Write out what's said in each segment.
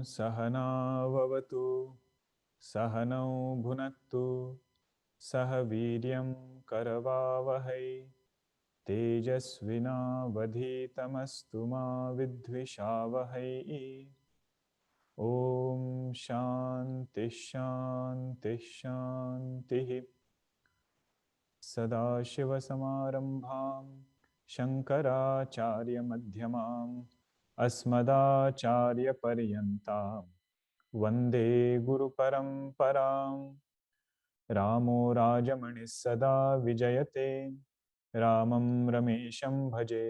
सहना भवतु सहनौ भुनक्तु सह वीर्यं करवावहै तेजस्विनावधीतमस्तु मा विद्विषावहै। ॐ शान्ति शान्ति शान्तिः। सदाशिवसमारम्भां शङ्कराचार्यमध्यमाम् अस्मदाचार्यपर्यन्तां वन्दे गुरुपरम्पराम्। रामो राजमणिः सदा विजयते रामं रमेशं भजे।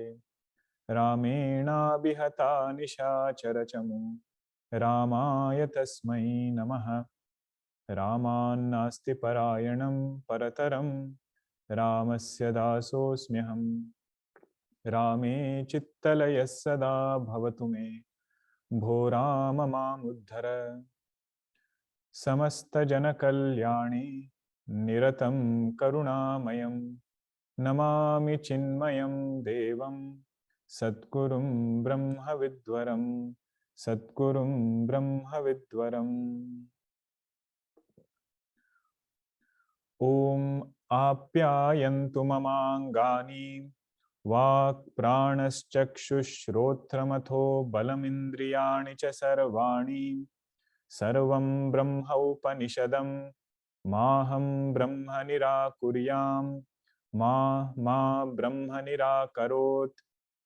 रामेणाभिहता निशाचरचमु रामाय तस्मै नमः। रामान्नास्ति परायणं परतरं रामस्य दासोऽस्म्यहम्। रामे चित्तलयः सदा भवतु मे भो राम मामुद्धर। समस्तजनकल्याणे निरतं करुणामयं नमामि चिन्मयं देवं सद्गुरुं ब्रह्मविद्वरं सद्गुरुं ब्रह्मविद्वरम्। ॐ आप्यायन्तु ममाङ्गानि वाक् प्राणश्चक्षुश्रोत्रमथो बलमिन्द्रियाणि च सर्वाणि सर्वं ब्रह्मोपनिषदं माहं ब्रह्म निराकुर्याम् मा ब्रह्म निराकरोत्।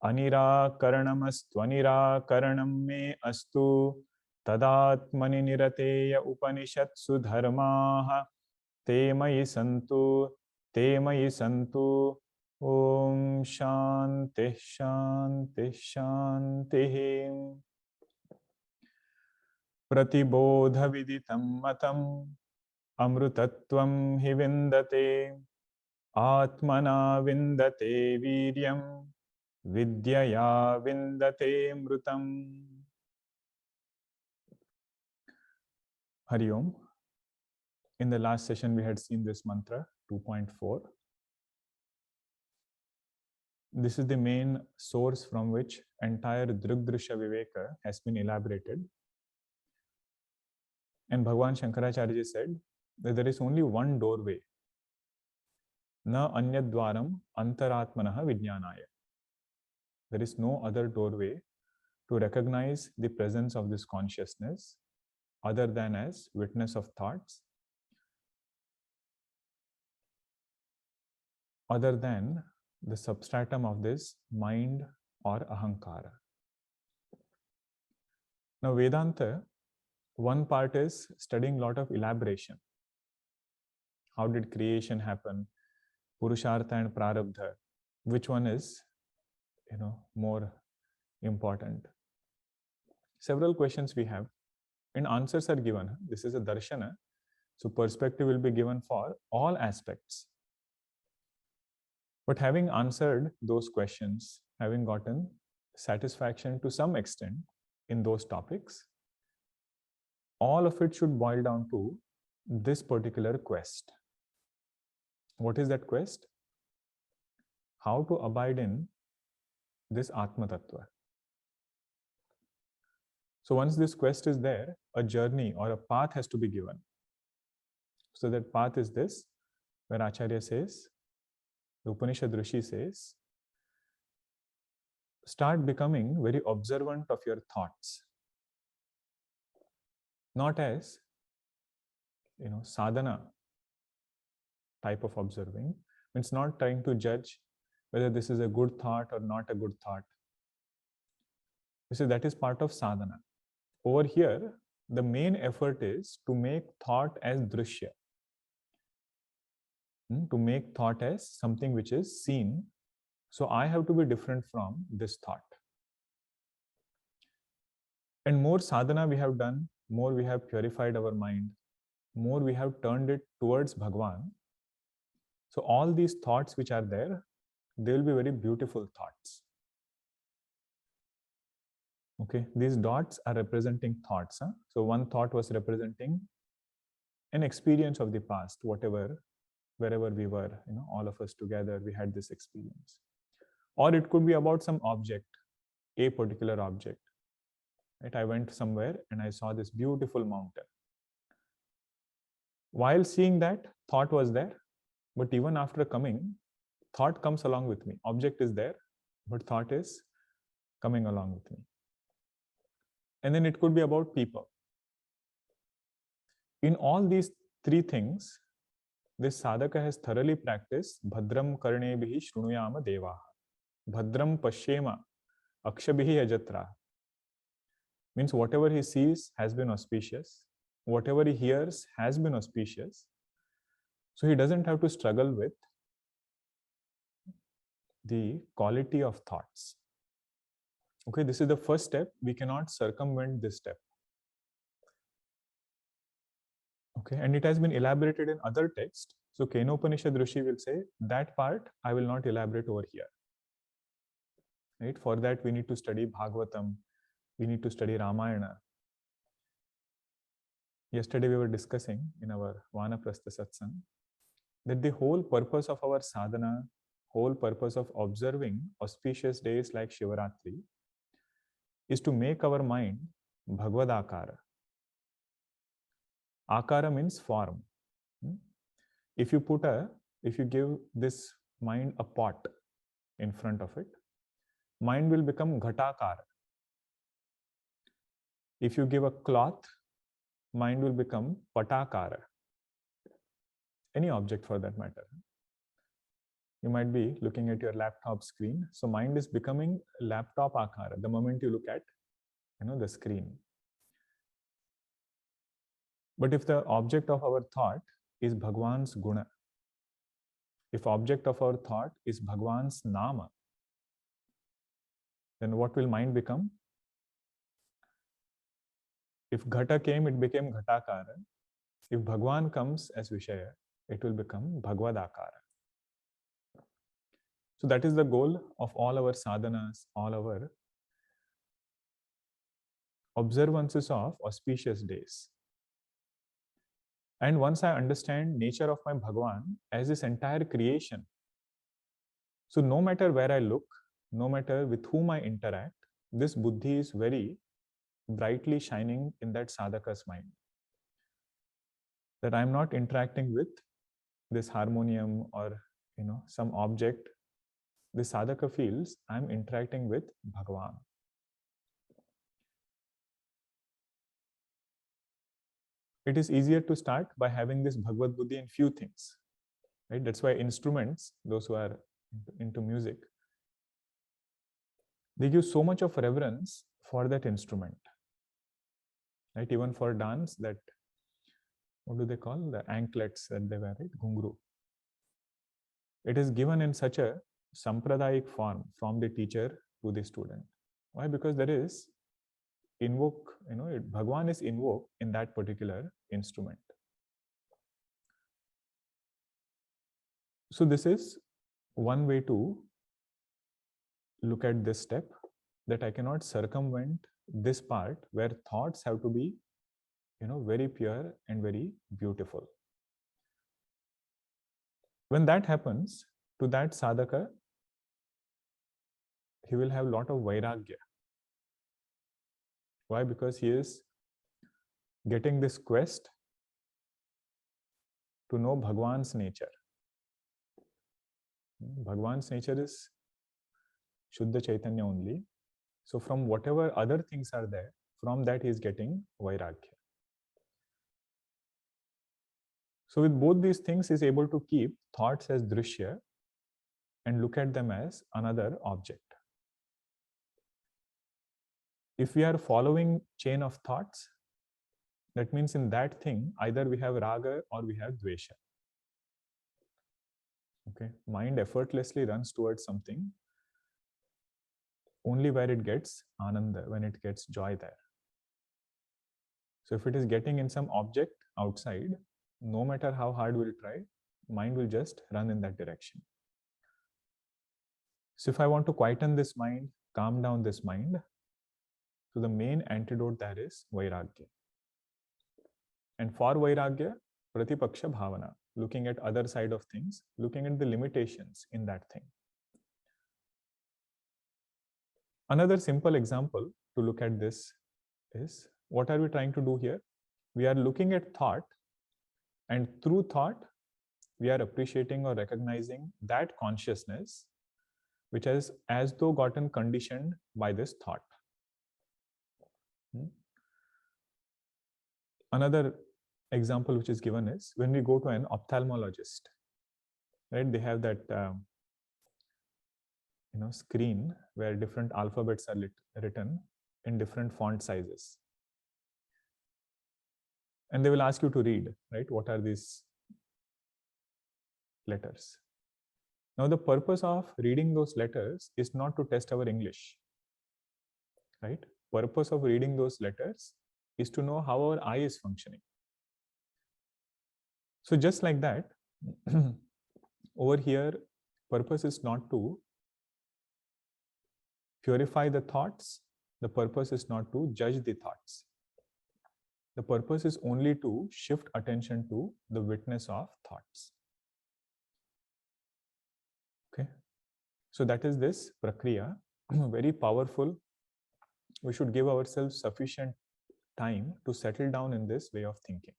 अनिराकरणमस्त्वनिराकरणं मे अस्तु तदात्मनि निरतेय उपनिषत्सु धर्माः ते मयि सन्तु। ॐ शान्ति शान्ति शान्तिः। प्रतिबोधविदितं मतम् अमृतत्वं हि विन्दते आत्मना विन्दते वीर्यं विद्यया विन्दते मृतम्। Hari Om. In the last session we had seen this mantra 2.4. This is the main source from which entire Drigdrishya Viveka has been elaborated. And Bhagavan Shankaracharya said that there is only one doorway. Na anyadvaram antaratmanaha vijnanaya. There is no other doorway to recognize the presence of this consciousness other than as witness of thoughts, other than the substratum of this mind or ahankara. Now Vedanta, one part is studying a lot of elaboration. How did creation happen? Purushartha and Prarabdha. Which one is, more important? Several questions we have, and answers are given. This is a darshana, so perspective will be given for all aspects. But having answered those questions, having gotten satisfaction to some extent in those topics, all of it should boil down to this particular quest. What is that quest? How to abide in this Atma Tattva. So once this quest is there, a journey or a path has to be given. So that path is this, where Acharya says, the Upanishad Rishi says, start becoming very observant of your thoughts. Not as, sadhana type of observing. It's not trying to judge whether this is a good thought or not a good thought. You see, that is part of sadhana. Over here, the main effort is to make thought as drishya. To make thought as something which is seen. So I have to be different from this thought. And more sadhana we have done, more we have purified our mind, more we have turned it towards Bhagwan. So all these thoughts which are there, they will be very beautiful thoughts. Okay, these dots are representing thoughts. So one thought was representing an experience of the past, wherever we were, all of us together, we had this experience. Or it could be about some object, a particular object. Right? I went somewhere and I saw this beautiful mountain. While seeing that, thought was there, but even after coming, thought comes along with me. Object is there, but thought is coming along with me. And then it could be about people. In all these three things, this sadhaka has thoroughly practiced Bhadram Karnebhihi Shrunuyama Devaha. Bhadram Pashyema Akshabhihi Ajatra. Means whatever he sees has been auspicious. Whatever he hears has been auspicious. So he doesn't have to struggle with the quality of thoughts. Okay, this is the first step. We cannot circumvent this step. Okay, and it has been elaborated in other texts. So Kenopanishad Rishi will say, that part I will not elaborate over here. Right? For that, we need to study Bhagavatam, we need to study Ramayana. Yesterday, we were discussing in our Vanaprastha Satsang that the whole purpose of our sadhana, whole purpose of observing auspicious days like Shivaratri is to make our mind Bhagavad-akara. Akara means form. If you give this mind a pot in front of it, mind will become Ghatakara. If you give a cloth, mind will become Patakara. Any object for that matter. You might be looking at your laptop screen. So mind is becoming laptop akara the moment you look at the screen. But if the object of our thought is Bhagwan's guna, if object of our thought is Bhagwan's nama, then what will mind become? If Ghata came, it became Ghatakara. If Bhagwan comes as Vishaya, it will become Bhagavad-akara. So that is the goal of all our sadhanas, all our observances of auspicious days. And once I understand nature of my Bhagwan as this entire creation, so no matter where I look, no matter with whom I interact, this buddhi is very brightly shining in that sadhaka's mind. That I'm not interacting with this harmonium or some object. The sadhaka feels I'm interacting with Bhagwan. It is easier to start by having this Bhagavad Buddhi in few things. Right? That's why instruments, those who are into music, they give so much of reverence for that instrument. Right? Even for dance, that, what do they call? The anklets that they wear, right? Ghungru. It is given in such a sampradayic form from the teacher to the student. Why? Because there is Bhagwan is invoked in that particular instrument. So this is one way to look at this step, that I cannot circumvent this part where thoughts have to be very pure and very beautiful. When that happens, to that sadhaka, he will have a lot of vairagya. Why? Because he is getting this quest to know Bhagwan's nature. Bhagwan's nature is Shuddha Chaitanya only. So from whatever other things are there, from that he is getting vairagya. So with both these things, he is able to keep thoughts as drishya and look at them as another object. If we are following chain of thoughts, that means in that thing, either we have raga or we have dvesha. Okay, mind effortlessly runs towards something only where it gets ananda, when it gets joy there. So if it is getting in some object outside, no matter how hard we'll try, mind will just run in that direction. So if I want to quieten this mind, calm down this mind, so the main antidote there is vairagya. And for vairagya, pratipaksha bhavana, looking at other side of things, looking at the limitations in that thing. Another simple example to look at this is, what are we trying to do here? We are looking at thought, and through thought, we are appreciating or recognizing that consciousness which has as though gotten conditioned by this thought. Another example which is given is when we go to an ophthalmologist, right? They have that screen where different alphabets are written in different font sizes, and they will ask you to read, right? What are these letters? Now, the purpose of reading those letters is not to test our English, right? Purpose of reading those letters is to know how our eye is functioning. So just like that, over here, purpose is not to purify the thoughts. The purpose is not to judge the thoughts. The purpose is only to shift attention to the witness of thoughts. Okay. So that is this prakriya, very powerful. We should give ourselves sufficient time to settle down in this way of thinking.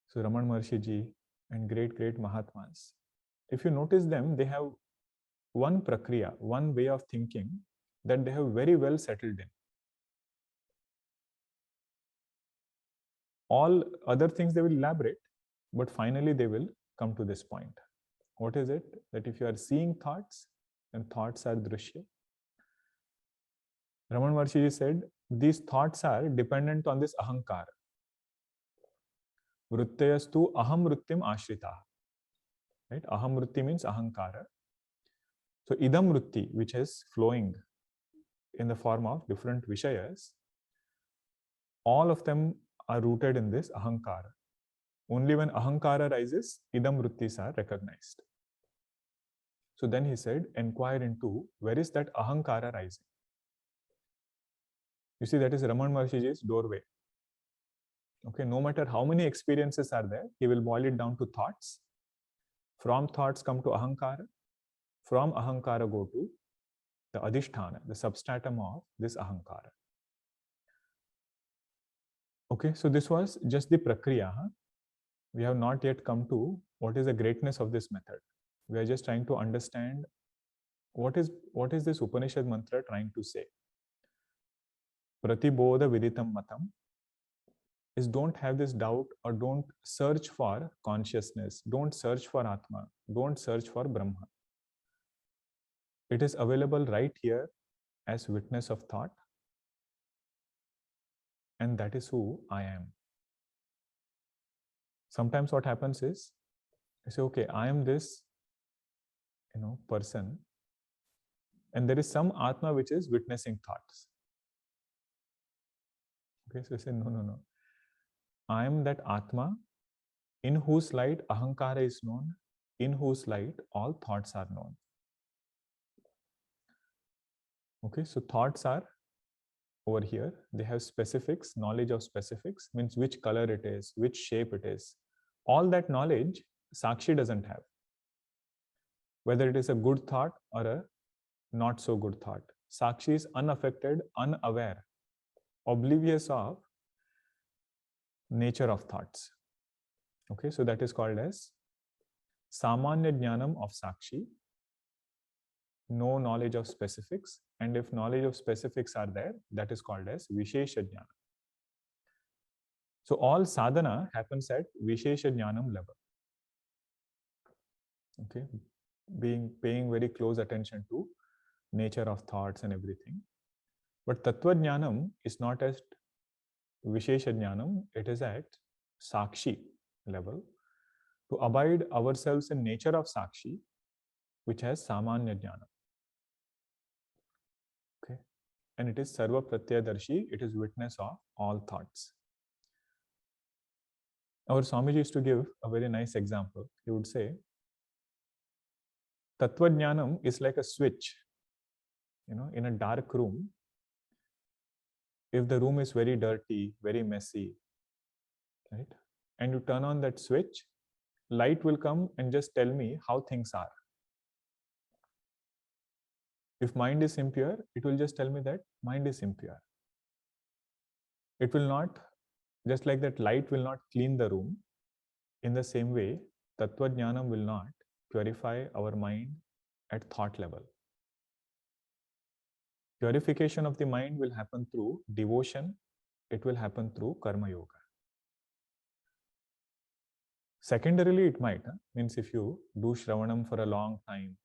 So Raman Maharshi ji and great Mahatmas, if you notice them, they have one prakriya, one way of thinking that they have very well settled in. All other things they will elaborate, but finally they will come to this point. What is it? That if you are seeing thoughts, and thoughts are drishya. Raman Maharshi ji said, these thoughts are dependent on this ahankara. Vritteyastu aham vrittim ashrita. Right? Aham vritti means ahankara. So idam vritti, which is flowing in the form of different vishayas, all of them are rooted in this ahankara. Only when ahankara rises, idam vrittis are recognized. So then he said, inquire into where is that ahankara rising. You see, that is Raman Maharshi's doorway. Okay, no matter how many experiences are there, he will boil it down to thoughts. From thoughts come to ahankara. From ahankara go to the adhisthana, the substratum of this ahankara. Okay, so this was just the prakriya. We have not yet come to what is the greatness of this method. We are just trying to understand what is this Upanishad mantra trying to say. Pratibodha viditam matam is don't have this doubt or don't search for consciousness, don't search for Atma, don't search for Brahma. It is available right here as witness of thought, and that is who I am. Sometimes what happens is, I say, okay, I am this person, and there is some Atma which is witnessing thoughts. Okay, so I say, no. I am that Atma in whose light ahankara is known, in whose light all thoughts are known. Okay, so thoughts are over here. They have specifics, knowledge of specifics, means which color it is, which shape it is. All that knowledge Sakshi doesn't have. Whether it is a good thought or a not so good thought. Sakshi is unaffected, unaware, oblivious of nature of thoughts. Okay, so that is called as Samanya Jnanam of Sakshi, no knowledge of specifics, and if knowledge of specifics are there, that is called as Vishesha Jnana. So all sadhana happens at Vishesha Jnanam level. Okay, paying very close attention to nature of thoughts and everything. But Tattva Jnanam is not at Vishesha Jnanam, it is at Sakshi level. To abide ourselves in nature of Sakshi, which has Samanya Jnana. Okay. And it is Sarva Pratyadarshi, it is witness of all thoughts. Our Swamiji used to give a very nice example. He would say, Tattva Jnanam is like a switch, in a dark room. If the room is very dirty, very messy, right? And you turn on that switch, light will come and just tell me how things are. If mind is impure, it will just tell me that mind is impure. It will not, just like that light will not clean the room, in the same way, Tattva Jnanam will not purify our mind at thought level. Purification of the mind will happen through devotion, it will happen through Karma Yoga. Secondarily, it might, means if you do Shravanam for a long time,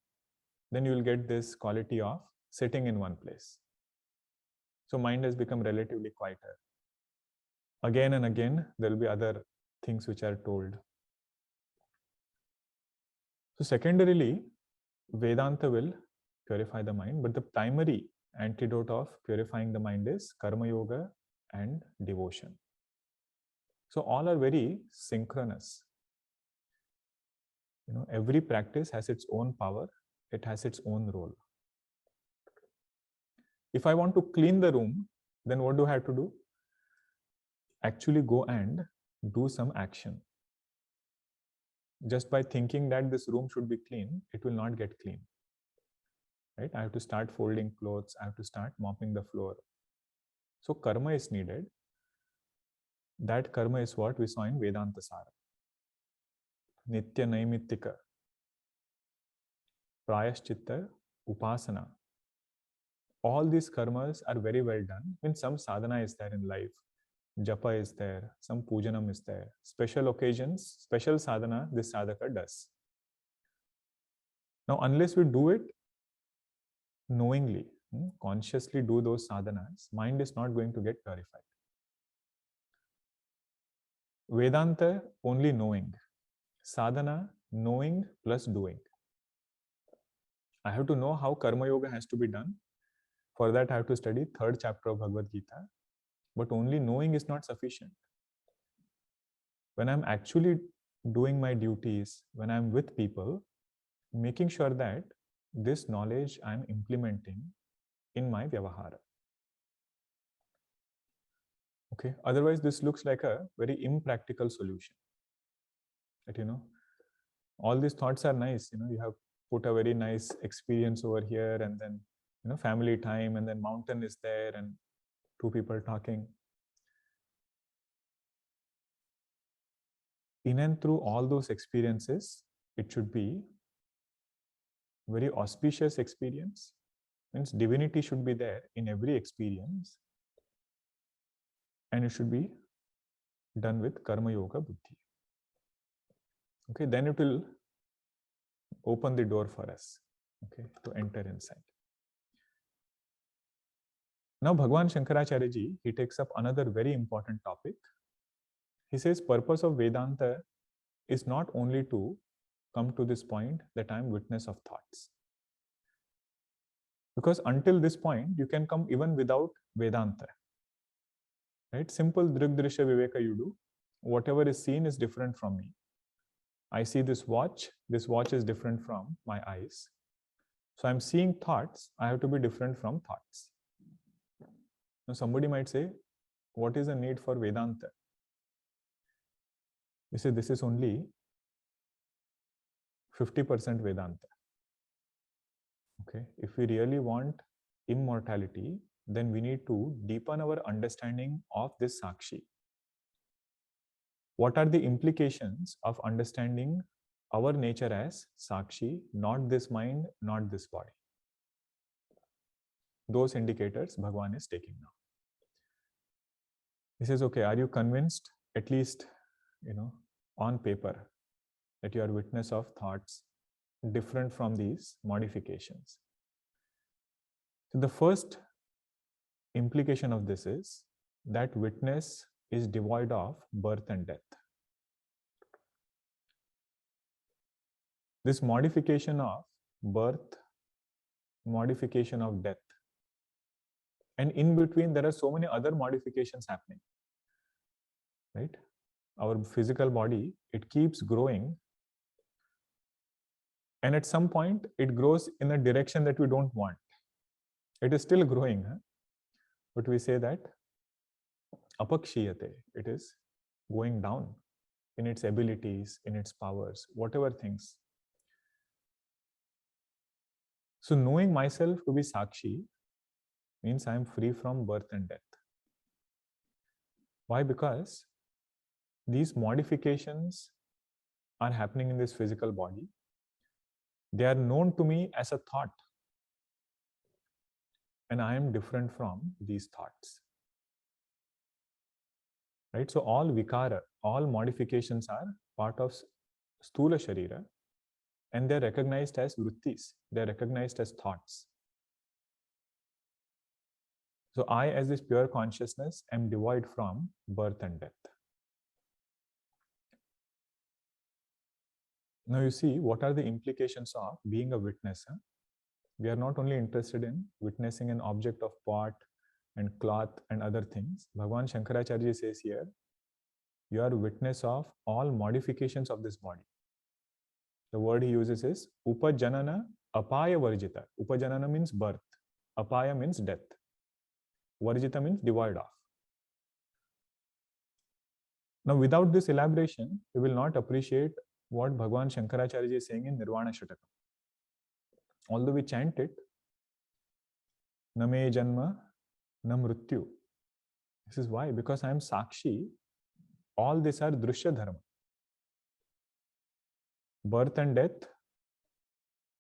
then you will get this quality of sitting in one place. So mind has become relatively quieter. Again and again, there will be other things which are told. So secondarily, Vedanta will purify the mind, but the primary antidote of purifying the mind is Karma Yoga and devotion. So all are very synchronous. Every practice has its own power, it has its own role. If I want to clean the room, then what do I have to do? Actually go and do some action. Just by thinking that this room should be clean, it will not get clean. Right? I have to start folding clothes, I have to start mopping the floor. So karma is needed. That karma is what we saw in Vedanta Sara. Nitya Naimittika, Prayaschitta, Upasana. All these karmas are very well done when some sadhana is there in life. Japa is there, some pujanam is there. Special occasions, special sadhana, this sadhaka does. Now, unless we do it knowingly, consciously do those sadhanas, mind is not going to get purified. Vedanta, only knowing. Sadhana, knowing plus doing. I have to know how Karma Yoga has to be done. For that, I have to study 3rd chapter of Bhagavad Gita. But only knowing is not sufficient. When I'm actually doing my duties, when I'm with people, making sure that this knowledge I'm implementing in my vyavahara. Okay. Otherwise, this looks like a very impractical solution. That all these thoughts are nice. You have put a very nice experience over here, and then family time, and then mountain is there, and 2 people talking. In and through all those experiences, it should be very auspicious experience. Means divinity should be there in every experience, and it should be done with Karma Yoga Buddhi. Okay, then it will open the door for us, okay, to enter inside. Now Bhagwan Shankaracharya ji, he takes up another very important topic. He says purpose of Vedanta is not only to come to this point that I am witness of thoughts. Because until this point, you can come even without Vedanta. Right? Simple Drigdrishya Viveka you do. Whatever is seen is different from me. I see this watch is different from my eyes. So I'm seeing thoughts, I have to be different from thoughts. Now somebody might say, what is the need for Vedanta? You say, this is only 50% Vedanta. Okay, if we really want immortality, then we need to deepen our understanding of this Sakshi. What are the implications of understanding our nature as Sakshi, not this mind, not this body? Those indicators Bhagwan is taking now. He says, okay, are you convinced, at least, on paper, that you are witness of thoughts different from these modifications? So the first implication of this is that witness is devoid of birth and death. This modification of birth, modification of death, and in between there are so many other modifications happening, right? Our physical body, it keeps growing, and at some point it grows in a direction that we don't want. It is still growing, but we say that apakshiyate, it is going down in its abilities, in its powers, whatever things. So knowing myself to be Sakshi means I am free from birth and death. Why? Because these modifications are happening in this physical body. They are known to me as a thought, and I am different from these thoughts. Right? So all vikara, all modifications are part of sthula sharira, and they're recognized as vrittis. They're recognized as thoughts. So I, as this pure consciousness, am devoid from birth and death. Now you see, what are the implications of being a witness? Huh? We are not only interested in witnessing an object of pot and cloth and other things. Bhagavan Shankaracharya says here, you are a witness of all modifications of this body. The word he uses is upajanana apaya varjita. Upajanana means birth. Apaya means death. Varjita means devoid of. Now, without this elaboration, we will not appreciate what Bhagavan Shankaracharya is saying in Nirvana Shatakam. Although we chant it, na me janma, na mrityu. This is why, because I am Sakshi, all these are Drushya Dharma. Birth and death,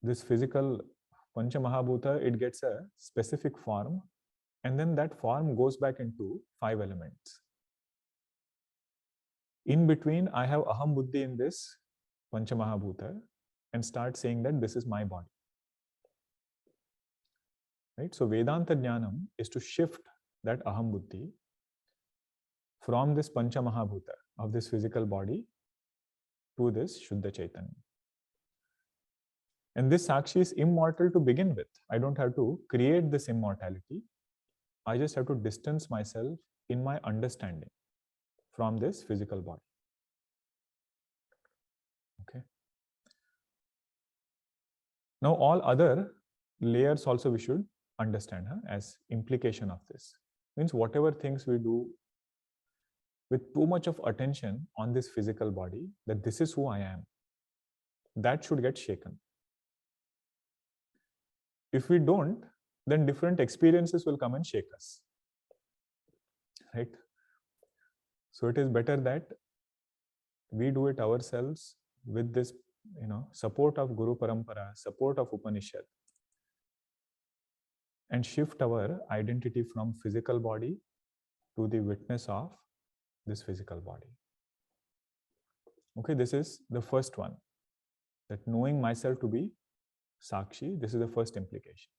this physical Pancha Mahabhuta, it gets a specific form, and then that form goes back into 5 elements. In between, I have Aham Buddhi in this Pancha Mahabhuta and start saying that this is my body. Right? So Vedanta Jnanam is to shift that Aham Buddhi from this Pancha Mahabhuta of this physical body to this Shuddha Chaitanya. And this Sakshi is immortal to begin with. I don't have to create this immortality. I just have to distance myself in my understanding from this physical body. Okay. Now, all other layers also we should understand as implication of this. Means whatever things we do with too much of attention on this physical body, that this is who I am, that should get shaken. If we don't, then different experiences will come and shake us. Right? So it is better that we do it ourselves with this, support of Guru Parampara, support of Upanishad, and shift our identity from physical body to the witness of this physical body. Okay, this is the first one, that knowing myself to be Sakshi, this is the first implication.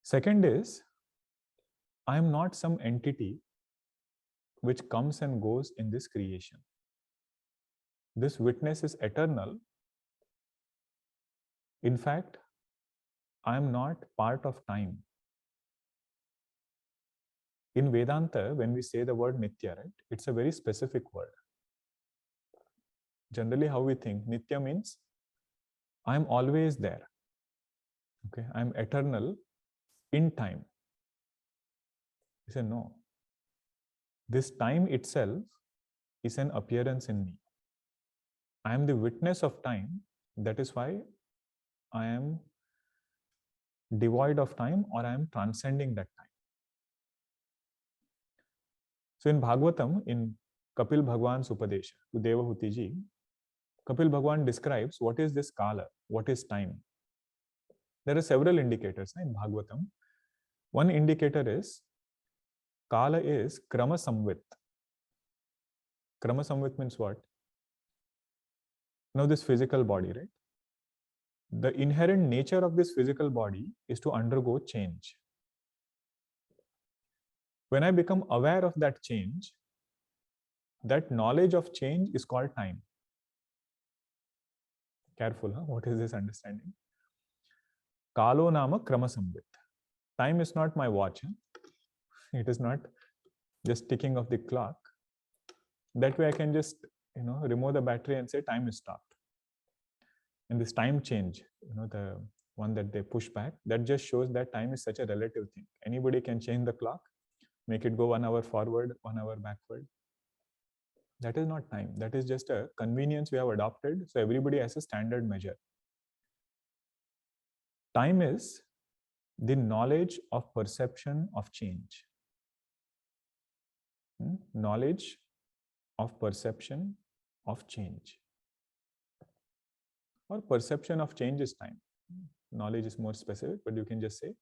Second is, I am not some entity which comes and goes in this creation. This witness is eternal. In fact, I am not part of time. In Vedanta, when we say the word Nitya, right, it's a very specific word. Generally, how we think, Nitya means I am always there. Okay, I am eternal in time. We say no. This time itself is an appearance in me. I am the witness of time. That is why I am devoid of time, or I am transcending that time. So in Bhagavatam, in Kapil Bhagwan's Upadesha to Devahuti ji, Kapil Bhagwan describes what is this Kala, what is time. There are several indicators in Bhagavatam. One indicator is Kala is Krama Samvit. Krama Samvit means what? Now this physical body, right? The inherent nature of this physical body is to undergo change. When I become aware of that change, that knowledge of change is called time. Careful, huh? What is this understanding? Kalo nama krama samvit. Time is not my watch. Huh? It is not just ticking of the clock. That way I can just, remove the battery and say time is stopped. And this time change, the one that they push back, that just shows that time is such a relative thing. Anybody can change the clock, make it go 1 hour forward, 1 hour backward. That is not time. That is just a convenience we have adopted. So everybody has a standard measure. Time is the knowledge of perception of change. Knowledge of perception of change. Or perception of change is time. Knowledge is more specific, but you can just say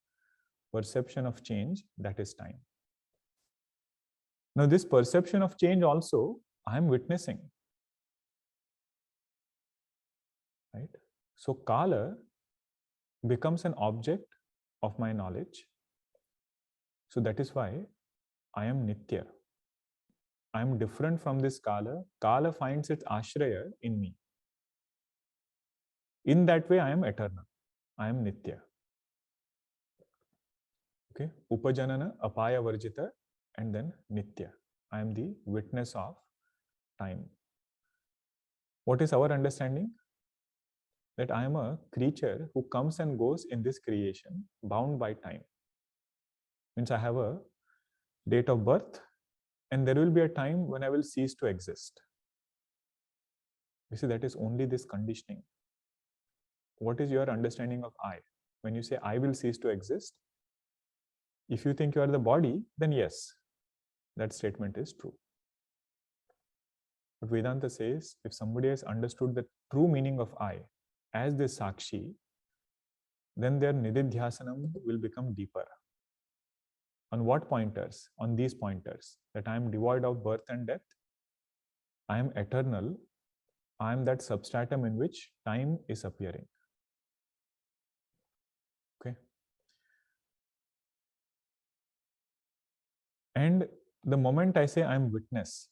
perception of change, that is time. Now, this perception of change also, I am witnessing. Right? So, Kala becomes an object of my knowledge. So, that is why I am Nitya. I am different from this Kala. Kala finds its ashraya in me. In that way, I am eternal. I am Nitya. Okay, Upajanana, Apaya Varjita, and then Nitya. I am the witness of time. What is our understanding? That I am a creature who comes and goes in this creation, bound by time. Means I have a date of birth, and there will be a time when I will cease to exist. You see, that is only this conditioning. What is your understanding of I? When you say I will cease to exist, if you think you are the body, then yes, that statement is true. But Vedanta says, if somebody has understood the true meaning of I as this Sakshi, then their Nididhyasanam will become deeper. On what pointers? On these pointers, that I am devoid of birth and death, I am eternal, I am that substratum in which time is appearing. Okay. And the moment I say I am witness,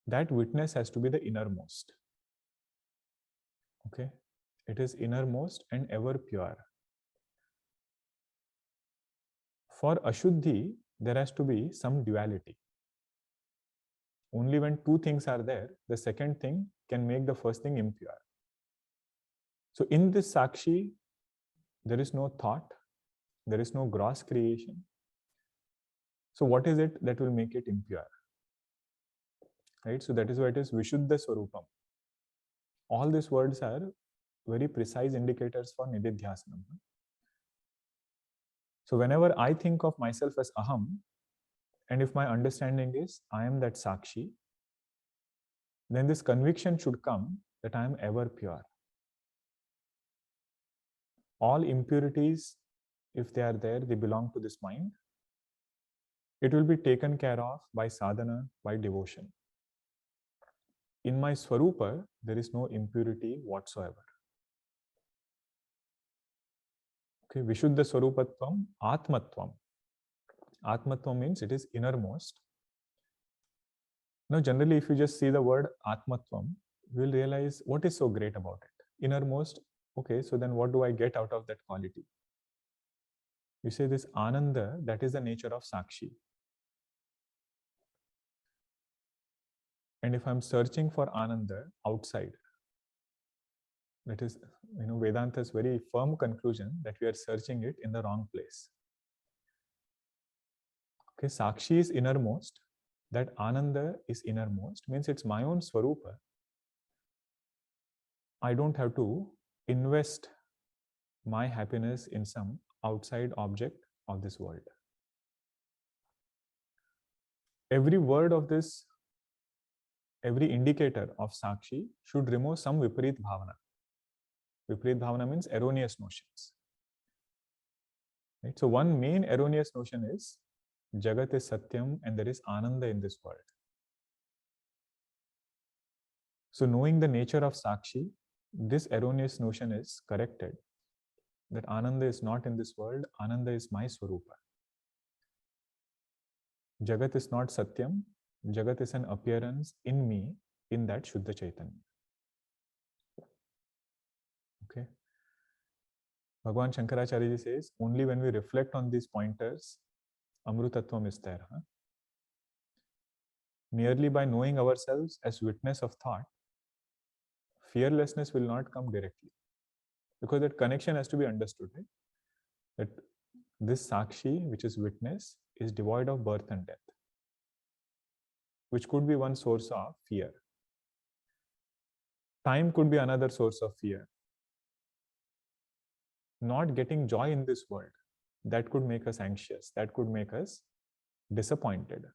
that witness has to be the innermost. Okay. It is innermost and ever pure. For Ashuddhi, there has to be some duality. Only when two things are there, the second thing can make the first thing impure. So in this Sakshi, there is no thought, there is no gross creation. So what is it that will make it impure? Right? So that is why it is Vishuddha Swarupam. All these words are very precise indicators for Nididhyasanam. So whenever I think of myself as Aham, and if my understanding is I am that Sakshi, then this conviction should come that I am ever pure. All impurities, if they are there, they belong to this mind. It will be taken care of by sadhana, by devotion. In my Swarupa, there is no impurity whatsoever. Okay, Vishuddha Swarupatvam, Atmatvam. Atmatvam means it is innermost. Now, generally, if you just see the word Atmatvam, you will realize what is so great about it. Innermost, okay, so then what do I get out of that quality? You say this Ananda, that is the nature of Sakshi. And if I'm searching for Ananda outside, that is, Vedanta's very firm conclusion that we are searching it in the wrong place. Okay, Sakshi is innermost, that Ananda is innermost, means it's my own Swarupa. I don't have to invest my happiness in some outside object of this world. Every word of this, every indicator of Sakshi should remove some Viparit Bhavana. Viparit Bhavana means erroneous notions. Right? So one main erroneous notion is Jagat is Satyam and there is Ananda in this world. So knowing the nature of Sakshi, this erroneous notion is corrected. That Ananda is not in this world, Ananda is my Swarupa. Jagat is not Satyam, Jagat is an appearance in me, in that Shuddha Chaitanya. Okay. Bhagavan Shankaracharya says, only when we reflect on these pointers, Amrutatvam is there. Merely by knowing ourselves as witness of thought, fearlessness will not come directly. Because that connection has to be understood. Right? That this Sakshi, which is witness, is devoid of birth and death, which could be one source of fear. Time could be another source of fear. not getting joy in this world. That could make us anxious. That could make us disappointed.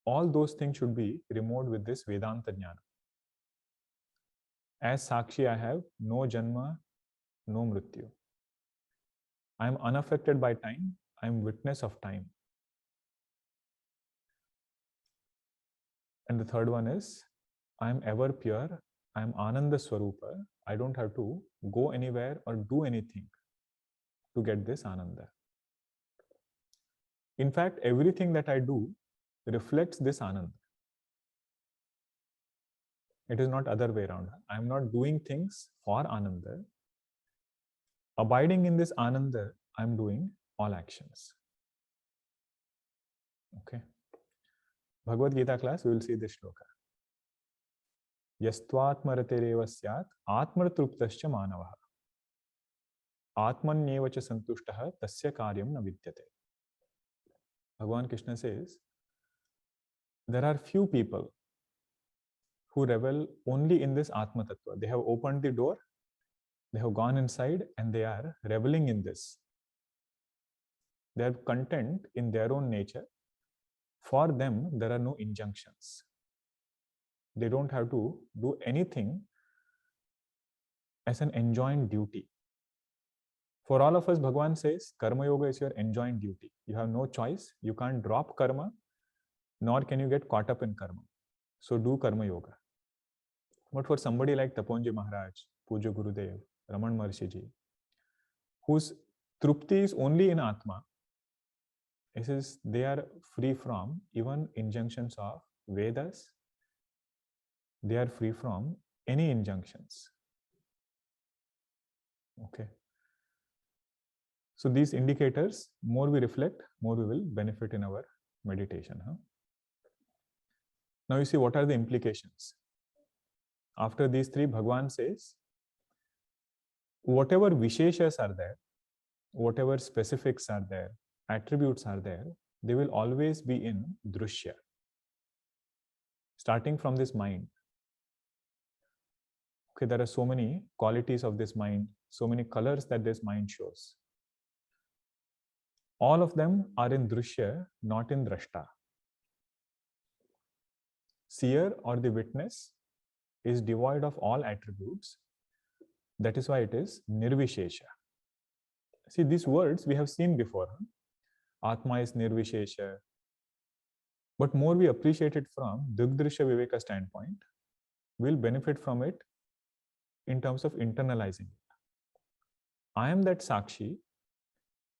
All those things should be removed with this Vedanta Jnana. As Sakshi, I have no Janma, no Mrityu. I am unaffected by time. I am witness of time. And the third one is, I am ever pure. I am Ananda Swarupa. I don't have to go anywhere or do anything to get this Ananda. In fact, everything that I do reflects this Ananda. It is not other way around. I am not doing things for Ananda. Abiding in this Ananda, I am doing all actions. Okay. Bhagavad Gita class, we will see this shloka. Yastvatmaratereva syat atmartruptascha manavaha atmanyeva cha santushtaha tasya karyam na vidyate. Bhagavan Krishna says, there are few people who revel only in this Atma Tattva. They have opened the door, they have gone inside, and they are reveling in this. They are content in their own nature. For them, there are no injunctions. They don't have to do anything as an enjoined duty. For all of us, Bhagavan says, Karma Yoga is your enjoined duty. You have no choice. You can't drop karma, nor can you get caught up in karma. So do Karma Yoga. But for somebody like Taponji Maharaj, Puja Gurudev, Raman Maharshi Ji, whose trupti is only in Atma, it says they are free from even injunctions of Vedas. They are free from any injunctions. Okay. So these indicators, more we reflect, more we will benefit in our meditation. Now you see, what are the implications? After these three, Bhagavan says, whatever Visheshas are there, whatever specifics are there, attributes are there, they will always be in Drushya. Starting from this mind. Okay, there are so many qualities of this mind, so many colors that this mind shows. All of them are in Drushya, not in Drashta. Seer or the witness is devoid of all attributes. That is why it is Nirveshsha. See, these words we have seen before. Atma is Nirveshsha. But more we appreciate it from Dugdrishya Viveka standpoint, we'll benefit from it in terms of internalizing it. I am that Sakshi.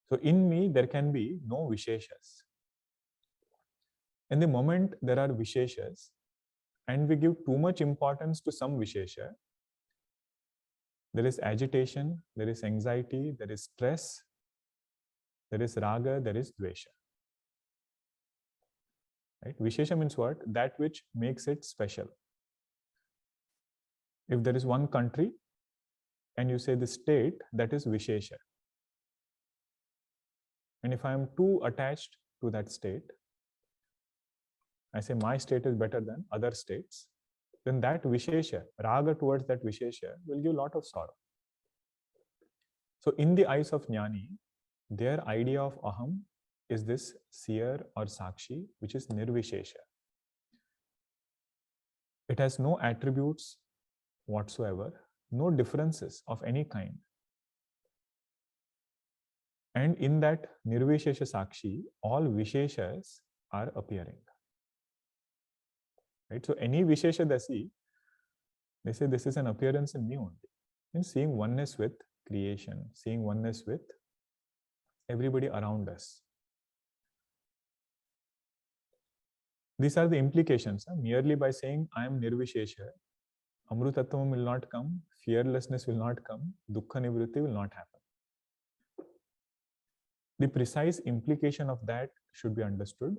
So in me, there can be no Visheshas. And the moment there are Visheshas, and we give too much importance to some Vishesha, there is agitation, there is anxiety, there is stress, there is raga, there is dvesha. Right? Vishesha means what? That which makes it special. If there is one country and you say the state, that is Vishesha. And if I am too attached to that state, I say my state is better than other states, then that Vishesha, raga towards that Vishesha, will give a lot of sorrow. So in the eyes of Jnani, their idea of Aham is this seer or Sakshi, which is Nirvishesha. It has no attributes whatsoever, no differences of any kind. And in that Nirvishesha Sakshi, all Visheshas are appearing. Right? So any Vishesha they see, they say this is an appearance in me only. And seeing oneness with creation, seeing oneness with everybody around us. These are the implications. Merely by saying I am Nirvishesha, Amrutatvam will not come, fearlessness will not come, Dukkha Nivritti will not happen. The precise implication of that should be understood,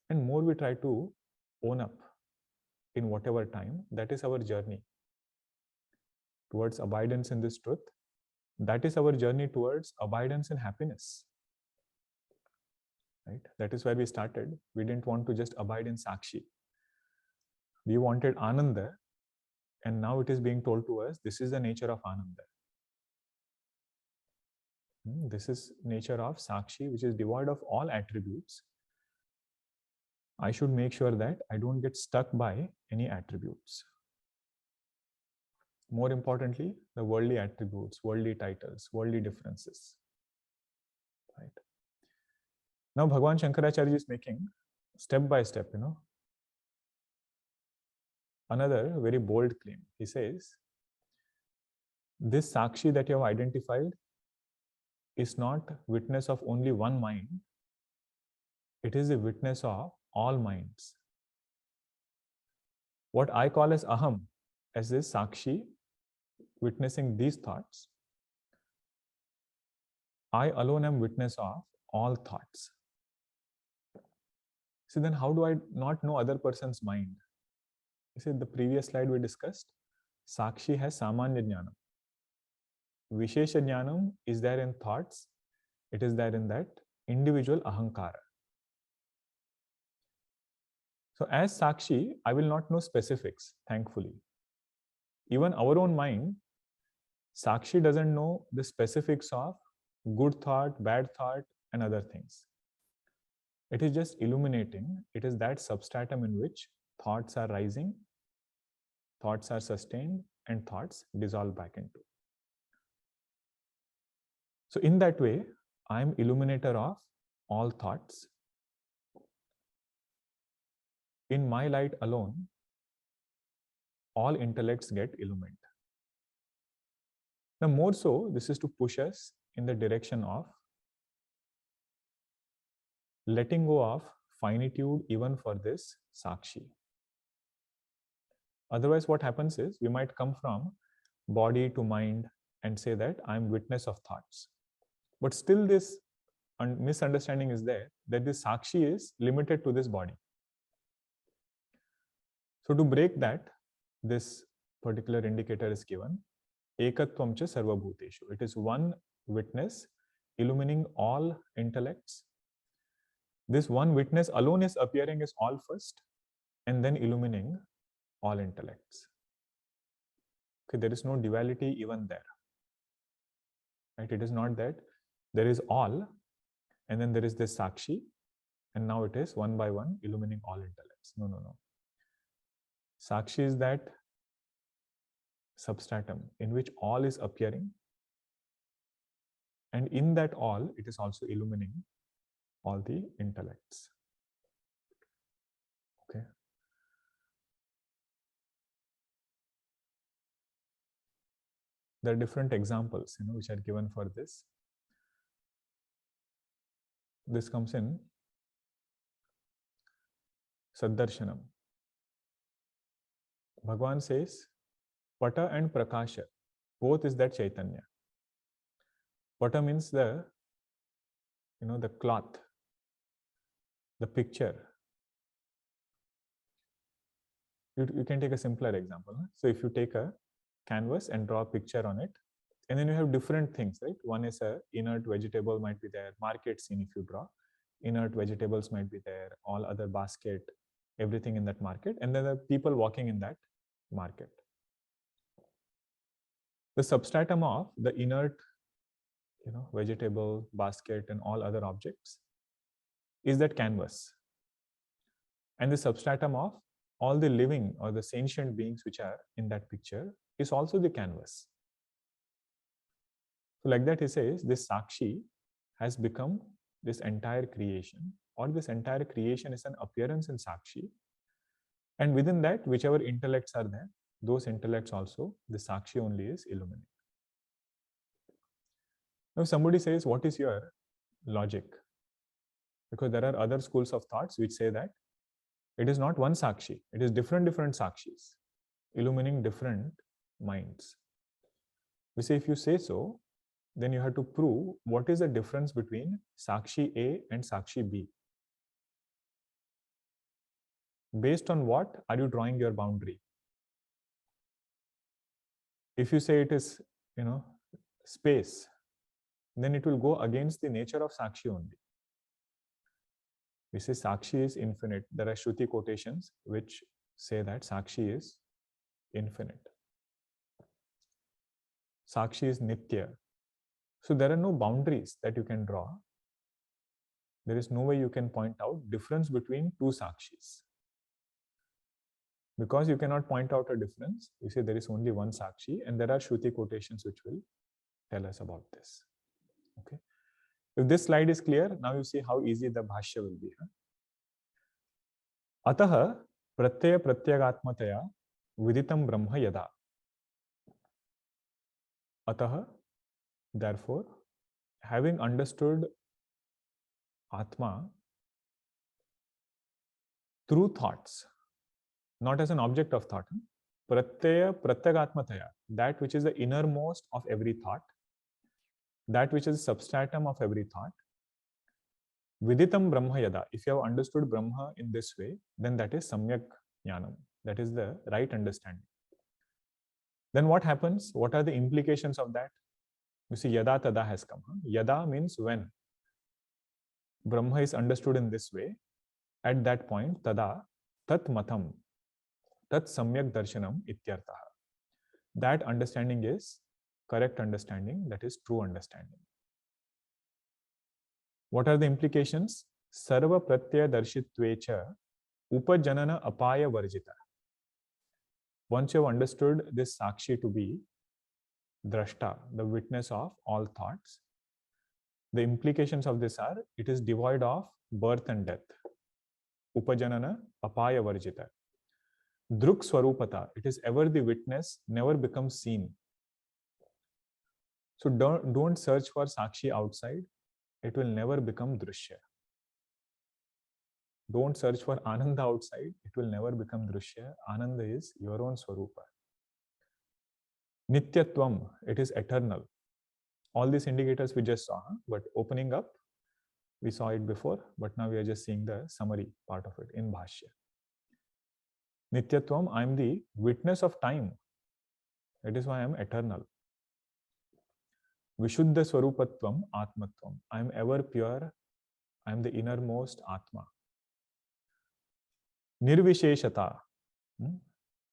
and more we try to own up in whatever time. That is our journey towards abidance in this truth. That is our journey towards abidance in happiness. Right? That is where we started. We didn't want to just abide in Sakshi. We wanted Ananda, and now it is being told to us, this is the nature of Ananda. This is nature of Sakshi, which is devoid of all attributes. I should make sure that I don't get stuck by any attributes. More importantly, the worldly attributes, worldly titles, worldly differences. Right. Now, Bhagwan Shankaracharya is making step by step, another very bold claim. He says, this Sakshi that you have identified is not witness of only one mind, it is a witness of all minds. What I call as Aham, as this Sakshi, witnessing these thoughts, I alone am witness of all thoughts. So then how do I not know other person's mind? You see, the previous slide we discussed, Sakshi has Samanya Jnanam. Vishesha Jnanam is there in thoughts, it is there in that individual Ahankara. So as Sakshi, I will not know specifics, thankfully. Even our own mind, Sakshi doesn't know the specifics of good thought, bad thought, and other things. It is just illuminating. It is that substratum in which thoughts are rising, thoughts are sustained, and thoughts dissolve back into. So in that way, I am illuminator of all thoughts. In my light alone, all intellects get illumined. Now, more so, this is to push us in the direction of letting go of finitude even for this Sakshi. Otherwise, what happens is we might come from body to mind and say that I'm witness of thoughts. But still this misunderstanding is there that this Sakshi is limited to this body. So to break that, this particular indicator is given. Ekatvam cha sarvabhuteshu. It is one witness illumining all intellects. This one witness alone is appearing as all first and then illumining all intellects. Okay, there is no duality even there. Right? It is not that there is all and then there is this Sakshi and now it is one by one illumining all intellects. No, no, no. Sakshi is that substratum in which all is appearing, and in that all, it is also illumining all the intellects. Okay. There are different examples, which are given for this. This comes in Saddarshanam. Bhagavan says, Pata and Prakasha, both is that Chaitanya. Pata means the cloth, the picture. You can take a simpler example. So if you take a canvas and draw a picture on it, and then you have different things, right? One is a inert vegetable might be there, market scene if you draw, inert vegetables might be there, all other basket, everything in that market, and then the people walking in that market. The substratum of the inert vegetable, basket, and all other objects is that canvas. And the substratum of all the living or the sentient beings which are in that picture is also the canvas. So like that, he says, this Sakshi has become this entire creation, or this entire creation is an appearance in Sakshi. And within that, whichever intellects are there, those intellects also, the Sakshi only is illuminating. Now, somebody says, what is your logic? Because there are other schools of thoughts which say that it is not one Sakshi, it is different Sakshis, illumining different minds. We say, if you say so, then you have to prove what is the difference between Sakshi A and Sakshi B. Based on what are you drawing your boundary? If you say it is, space, then it will go against the nature of Sakshi only. We say Sakshi is infinite. There are Shruti quotations which say that Sakshi is infinite. Sakshi is Nitya. So there are no boundaries that you can draw. There is no way you can point out difference between two Sakshis. Because you cannot point out a difference, you say there is only one Sakshi, and there are Shruti quotations which will tell us about this. Okay. If this slide is clear, now you see how easy the Bhashya will be. Atah pratyaya pratyagatmataya viditam brahma yada. Atah, therefore, having understood Atma through thoughts, not as an object of thought. Pratyaya pratyagatmataya, that which is the innermost of every thought, that which is substratum of every thought. Viditam brahma yada, if you have understood Brahma in this way, then that is samyak jnanam, that is the right understanding. Then what happens? What are the implications of that? You see, yada tada has come. Yada means when. Brahma is understood in this way. At that point, tada tat matam, tat samyak darshanam ityartha. That understanding is correct understanding, that is true understanding. What are the implications? Sarva pratyaya darshitvecha upajanana apaya varjita. Once you have understood this Sakshi to be drashta, the witness of all thoughts, the implications of this are, it is devoid of birth and death. Upajanana apaya varjita. Druk swarupata, it is ever the witness, never becomes seen. So don't search for Sakshi outside, it will never become drishya. Don't search for Ananda outside, it will never become drishya. Ananda is your own swarupa. Nityatvam, it is eternal. All these indicators we just saw, but opening up, we saw it before, but now we are just seeing the summary part of it in Bhashya. Nityatvam, I am the witness of time. That is why I am eternal. Vishuddha Swarupatvam Atmatvam, I am ever pure, I am the innermost Atma. Nirveshshata,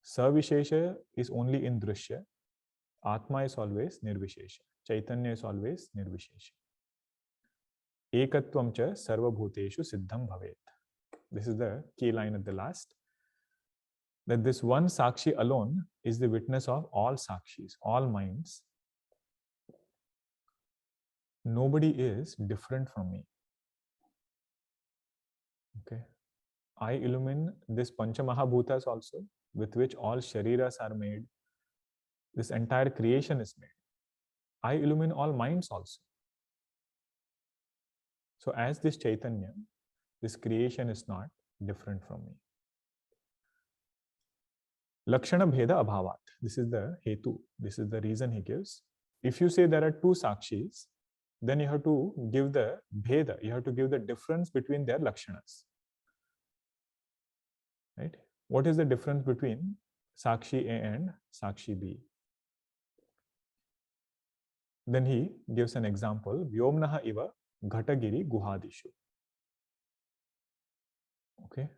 Saveshsha is only in Drishya. Atma is always Nirveshsha. Chaitanya is always Nirveshsha. Ekatvam cha sarvabhuteshu siddham bhavet. This is the key line at the last. That this one Sakshi alone is the witness of all Sakshis, all minds. Nobody is different from me. Okay. I illumine this Panchamahabhutas also, with which all Shariras are made. This entire creation is made. I illumine all minds also. So as this Chaitanya, this creation is not different from me. Lakshana Bheda Abhavat. This is the Hetu. This is the reason he gives. If you say there are two Sakshis, then you have to give the Bheda. You have to give the difference between their Lakshanas. Right? What is the difference between Sakshi A and Sakshi B? Then he gives an example. Vyomnaha iva ghatagiri guhadishu. Okay.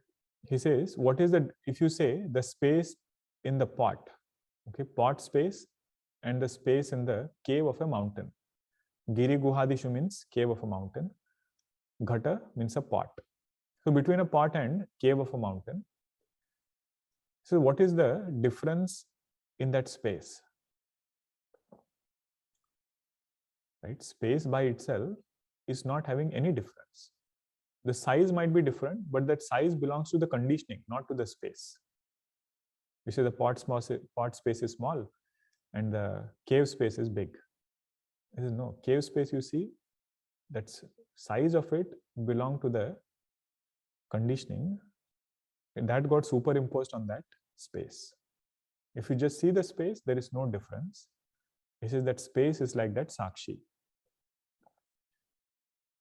He says, what is the, if you say the space in the pot, okay, pot space and the space in the cave of a mountain. Giri guhadishu means cave of a mountain. Ghata means a pot. So between a pot and cave of a mountain, so what is the difference in that space? Right? Space by itself is not having any difference. The size might be different, but that size belongs to the conditioning, not to the space. You say the pot space is small and the cave space is big. No, cave space you see, that size of it belong to the conditioning, and that got superimposed on that space. If you just see the space, there is no difference. He says that space is like that Sakshi.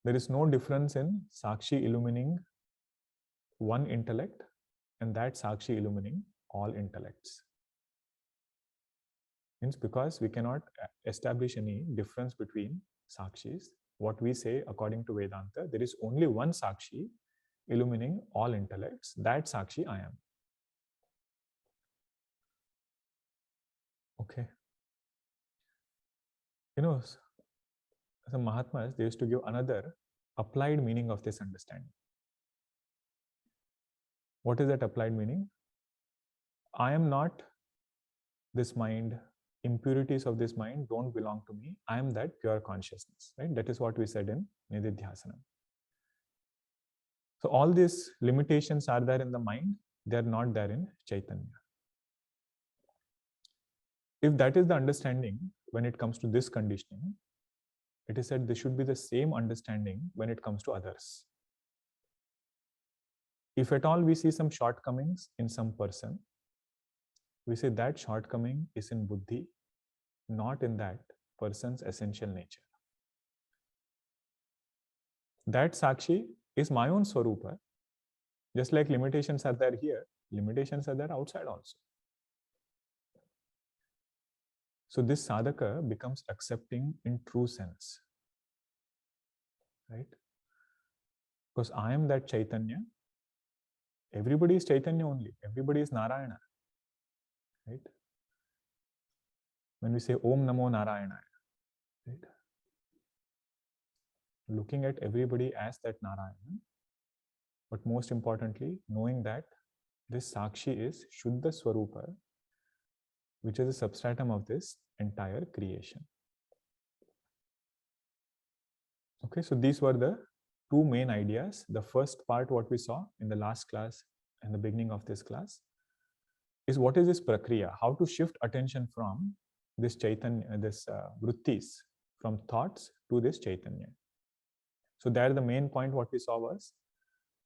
There is no difference in Sakshi illumining one intellect and that Sakshi illumining all intellects. Means because we cannot establish any difference between Sakshis, what we say according to Vedanta, there is only one Sakshi illumining all intellects. That Sakshi I am. Okay. You know, some Mahatmas, they used to give another applied meaning of this understanding. What is that applied meaning? I am not this mind, impurities of this mind don't belong to me. I am that pure consciousness, right? That is what we said in Nididhyasana. So all these limitations are there in the mind, they are not there in Chaitanya. If that is the understanding when it comes to this conditioning, it is said this should be the same understanding when it comes to others. If at all we see some shortcomings in some person, we say that shortcoming is in buddhi, not in that person's essential nature. That Sakshi is my own Swarupa. Just like limitations are there here, limitations are there outside also. So this sadhaka becomes accepting in true sense, right? Because I am that Chaitanya. Everybody is Chaitanya only. Everybody is Narayana, right? When we say Om Namo Narayana, right? Looking at everybody as that Narayana, but most importantly, knowing that this Sakshi is Shuddha Swarupa, which is a substratum of this entire creation. Okay, so these were the two main ideas. The first part, what we saw in the last class and the beginning of this class, is what is this prakriya? How to shift attention from this Chaitanya, this vrittis, from thoughts to this Chaitanya. So there the main point what we saw was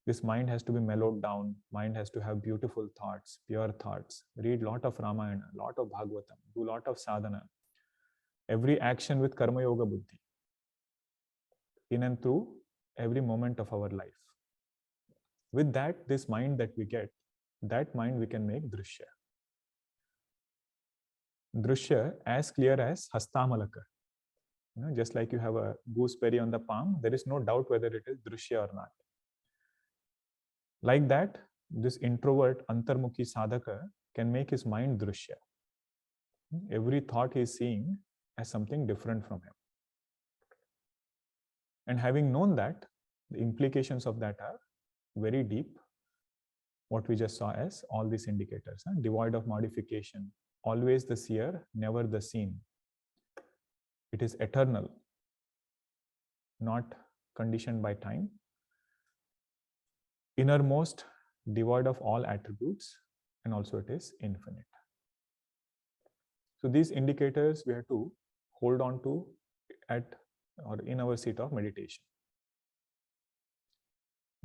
this mind has to be mellowed down, mind has to have beautiful thoughts, pure thoughts, read lot of Ramayana, lot of Bhagavatam, do lot of sadhana, every action with karma yoga buddhi, in and through every moment of our life. With that, this mind that we get, that mind we can make drishya. Drishya as clear as hastamalaka. You know, just like you have a gooseberry on the palm, there is no doubt whether it is drishya or not. Like that, this introvert antarmukhi sadhaka can make his mind drishya. Every thought he is seeing as something different from him. And having known that, the implications of that are very deep. What we just saw as all these indicators, devoid of modification, always the seer, never the seen. It is eternal, not conditioned by time. Innermost, devoid of all attributes, and also it is infinite. So these indicators we have to hold on to at or in our seat of meditation.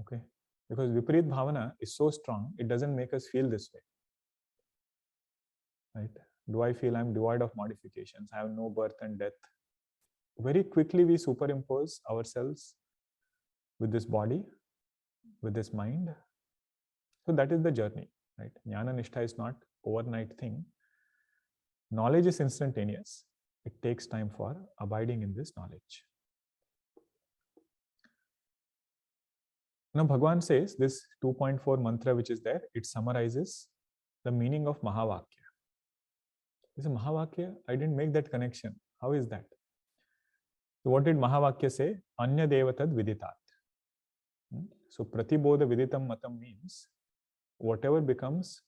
Okay, because Viparit Bhavana is so strong, it doesn't make us feel this way. Right? Do I feel I'm devoid of modifications? I have no birth and death. Very quickly we superimpose ourselves with this body, with this mind. So that is the journey, right? Jnana Nishtha is not overnight thing. Knowledge is instantaneous. It takes time for abiding in this knowledge. Now Bhagavan says this 2.4 mantra which is there, it summarizes the meaning of Mahavakya. This is Mahavakya, I didn't make that connection. How is that? So what did Mahavakya say? Anya devatad viditat. So pratibodha viditam matam means whatever becomes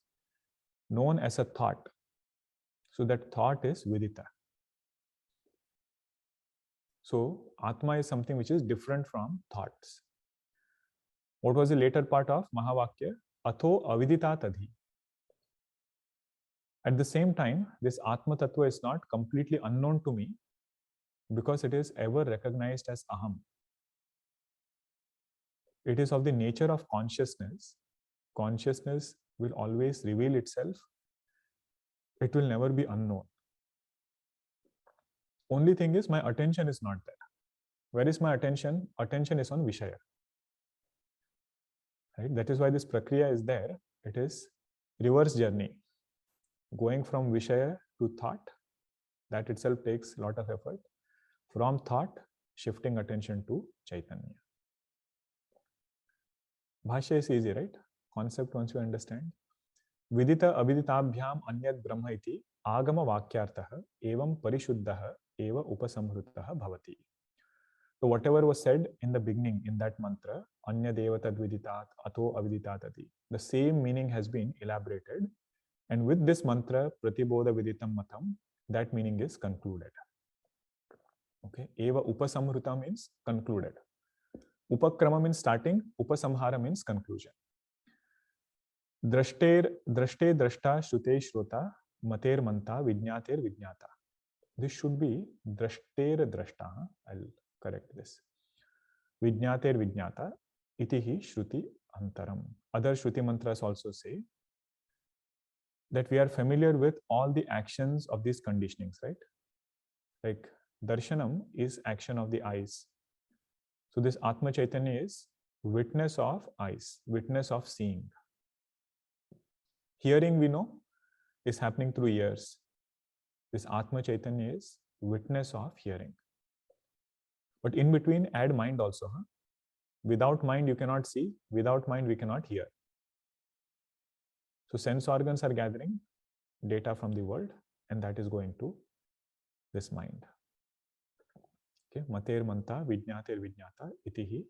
known as a thought. So that thought is vidita. So Atma is something which is different from thoughts. What was the later part of Mahavakya? Atho aviditat adhi. At the same time, this Atma Tattva is not completely unknown to me because it is ever recognized as Aham. It is of the nature of consciousness. Consciousness will always reveal itself. It will never be unknown. Only thing is my attention is not there. Where is my attention? Attention is on Vishaya. Right? That is why this prakriya is there. It is reverse journey. Going from Vishaya to thought, that itself takes a lot of effort. From thought, shifting attention to Chaitanya. Bhashya is easy, right? Concept once you understand. Vidita aviditabhyam anyat brahma iti agama vakyartah evam parishuddhah eva upasamhrutah bhavati. So whatever was said in the beginning in that mantra, Anya Devatad Viditat, Ato Aviditatati, the same meaning has been elaborated. And with this mantra, Pratibodha Viditam Matam, that meaning is concluded. Okay. Eva Upasamhrita means concluded. Upakrama means starting, Upasamhara means conclusion. Drashte drashta Shrute Shrota Mater Manta Vijnater Vijnata. This should be Drashter Drashta. I'll correct this. Vijnater Vijnata Itihi Shruti Antaram. Other Shruti mantras also say that we are familiar with all the actions of these conditionings, right? Like Darshanam is action of the eyes. So this Atma Chaitanya is witness of eyes, witness of seeing. Hearing, we know, is happening through ears. This Atma Chaitanya is witness of hearing. But in between, add mind also. Huh? Without mind, you cannot see. Without mind, we cannot hear. So sense organs are gathering data from the world, and that is going to this mind. Okay, Mater Manta Vijnater Vijnata Itihi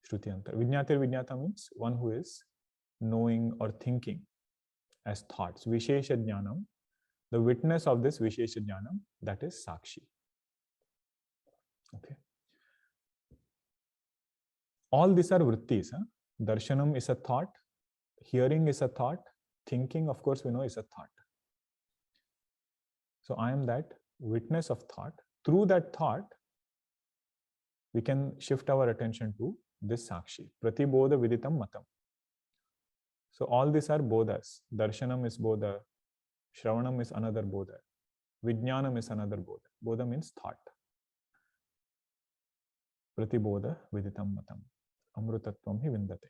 Shruti Antar. Vijnater Vijnata means one who is knowing or thinking as thoughts. Vishesha Jnanam, the witness of this Vishesha Jnanam, that is Sakshi. Okay. All these are vrittis. Huh? Darshanam is a thought, hearing is a thought, thinking, of course, we know is a thought. So I am that witness of thought. Through that thought, we can shift our attention to this Sakshi. Pratibodha Viditam Matam. So all these are bodhas. Darshanam is bodha. Shravanam is another bodha. Vijnanam is another bodha. Bodha means thought. Pratibodha Viditam Matam. Amrutatvam hi vindate.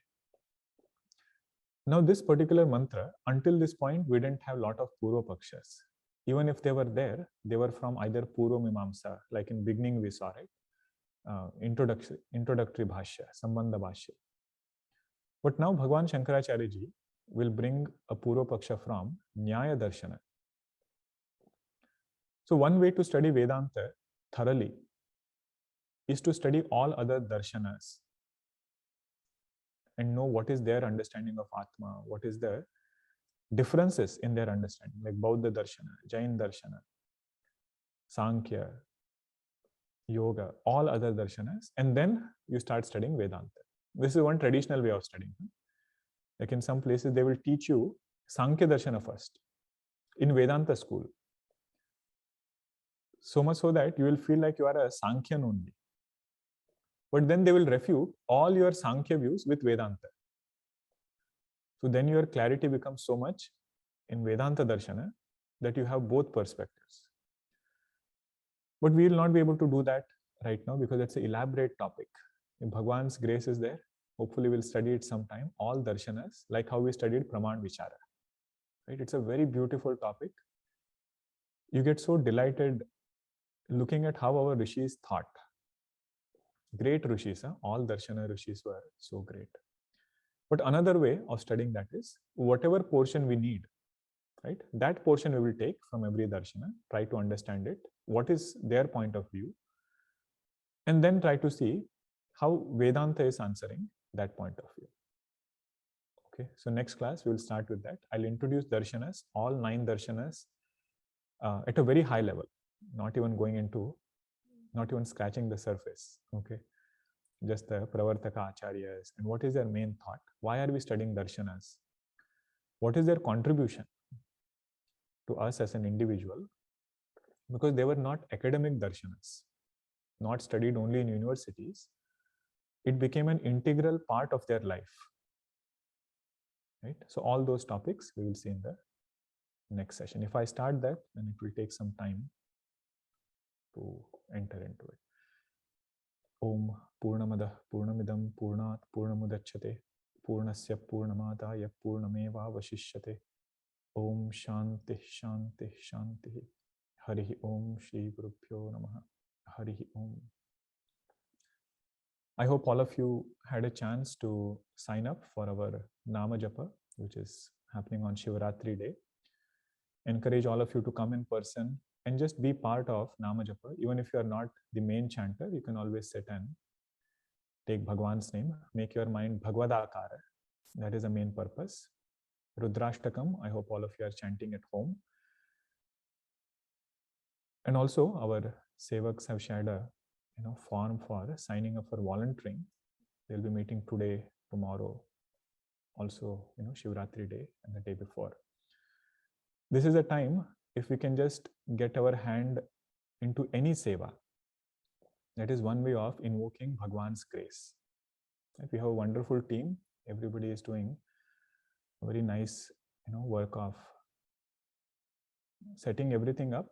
Now this particular mantra, until this point, we didn't have a lot of Purva Pakshas. Even if they were there, they were from either Purva Mimamsa, like in beginning we saw, right? Introductory Bhashya, Sambandha Bhashya. But now Bhagwan Shankaracharya ji will bring a Purva Paksha from Nyaya Darshana. So one way to study Vedanta thoroughly is to study all other darshanas and know what is their understanding of Atma, what is the differences in their understanding, like Bauddha Darshana, Jain Darshana, Sankhya, Yoga, all other darshanas, and then you start studying Vedanta. This is one traditional way of studying. Like in some places, they will teach you Sankhya Darshana first in Vedanta school. So much so that you will feel like you are a Sankhyan only. But then they will refute all your Sankhya views with Vedanta. So then your clarity becomes so much in Vedanta Darshana that you have both perspectives. But we will not be able to do that right now because it's an elaborate topic. If Bhagwan's grace is there, hopefully we'll study it sometime, all darshanas, like how we studied Praman Vichara. Right? It's a very beautiful topic. You get so delighted looking at how our rishis thought. Great rishis, huh? All darshana rishis were so great. But another way of studying that is whatever portion we need, right? That portion we will take from every darshana, try to understand it, what is their point of view, and then try to see how Vedanta is answering that point of view. Okay, so next class we will start with that. I'll introduce darshanas, all 9 darshanas at a very high level, not even scratching the surface. Okay, just the Pravartaka Acharyas and what is their main thought. Why are we studying darshanas? What is their contribution to us as an individual? Because they were not academic darshanas, not studied only in universities. It became an integral part of their life. Right? So all those topics we will see in the next session. If I start that, then it will take some time to enter into it. Om Purnamada Purnamidam Purnat Purnamudachyate Purnasya Purnamadaya Purnameva Vashishyate. Om Shanti Shanti Shanti. Harihi Om Shri Gurubhyo Namaha. Harihi Om. I hope all of you had a chance to sign up for our Nama Japa, which is happening on Shivaratri day. Encourage all of you to come in person and just be part of Nama Japa. Even if you are not the main chanter, you can always sit and take Bhagwan's name, make your mind Bhagwadakara. That is the main purpose. Rudrashtakam, I hope all of you are chanting at home. And also our sevaks have shared a form for signing up for volunteering. They'll be meeting today, tomorrow, also Shivratri day and the day before. This is a time if we can just get our hand into any seva. That is one way of invoking Bhagwan's grace. If we have a wonderful team, everybody is doing a very nice work of setting everything up.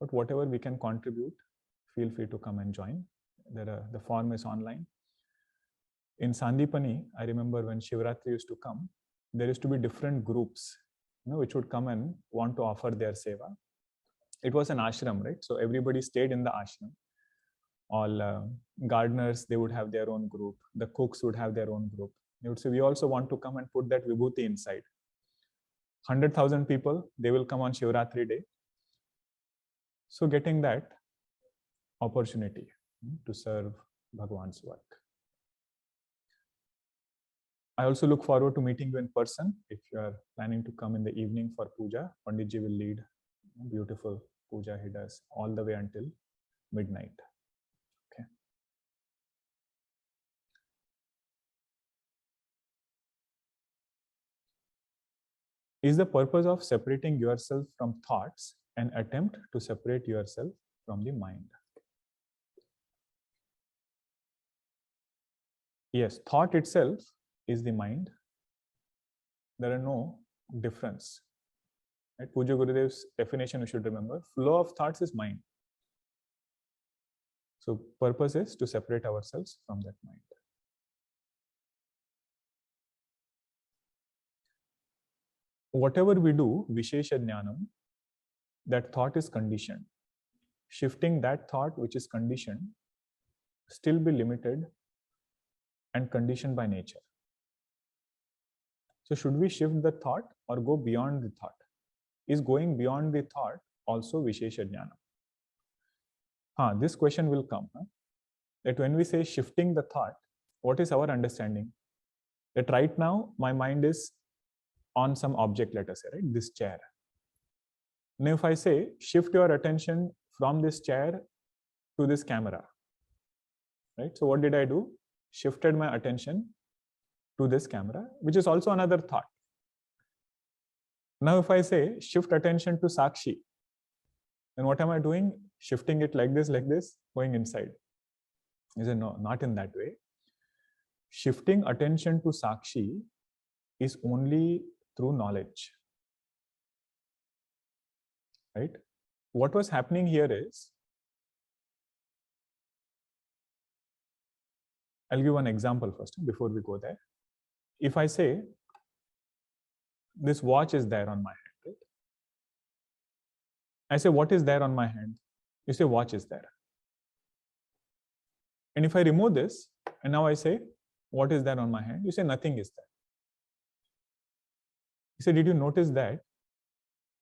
But whatever we can contribute, feel free to come and join. The form is online. In Sandeepany, I remember when Shivratri used to come, there used to be different groups, which would come and want to offer their seva. It was an ashram, right? So everybody stayed in the ashram. All gardeners, they would have their own group. The cooks would have their own group. They would say, we also want to come and put that vibhuti inside. 100,000 people, they will come on Shivratri day. So getting that opportunity to serve Bhagwan's work. I also look forward to meeting you in person. If you are planning to come in the evening for puja, Panditji will lead beautiful puja he does all the way until midnight. Okay. Is the purpose of separating yourself from thoughts an attempt to separate yourself from the mind? Yes, thought itself is the mind. There are no difference. Right? Puja Gurudev's definition you should remember, flow of thoughts is mind. So purpose is to separate ourselves from that mind. Whatever we do, Vishesha Jnanam, that thought is conditioned. Shifting that thought which is conditioned, still be limited and conditioned by nature. So should we shift the thought or go beyond the thought? Is going beyond the thought also Vishesha Jnana? This question will come. That when we say shifting the thought, what is our understanding? That right now my mind is on some object, let us say, right? This chair. Now if I say shift your attention from this chair to this camera, right? So what did I do? Shifted my attention to this camera, which is also another thought. Now if I say shift attention to Sakshi, then what am I doing? Shifting it like this, going inside. Is it no? Not in that way. Shifting attention to Sakshi is only through knowledge. Right? What was happening here is, I'll give one example first before we go there. If I say, this watch is there on my hand, right? I say, what is there on my hand? You say, watch is there. And if I remove this, and now I say, what is there on my hand? You say, nothing is there. You say, did you notice that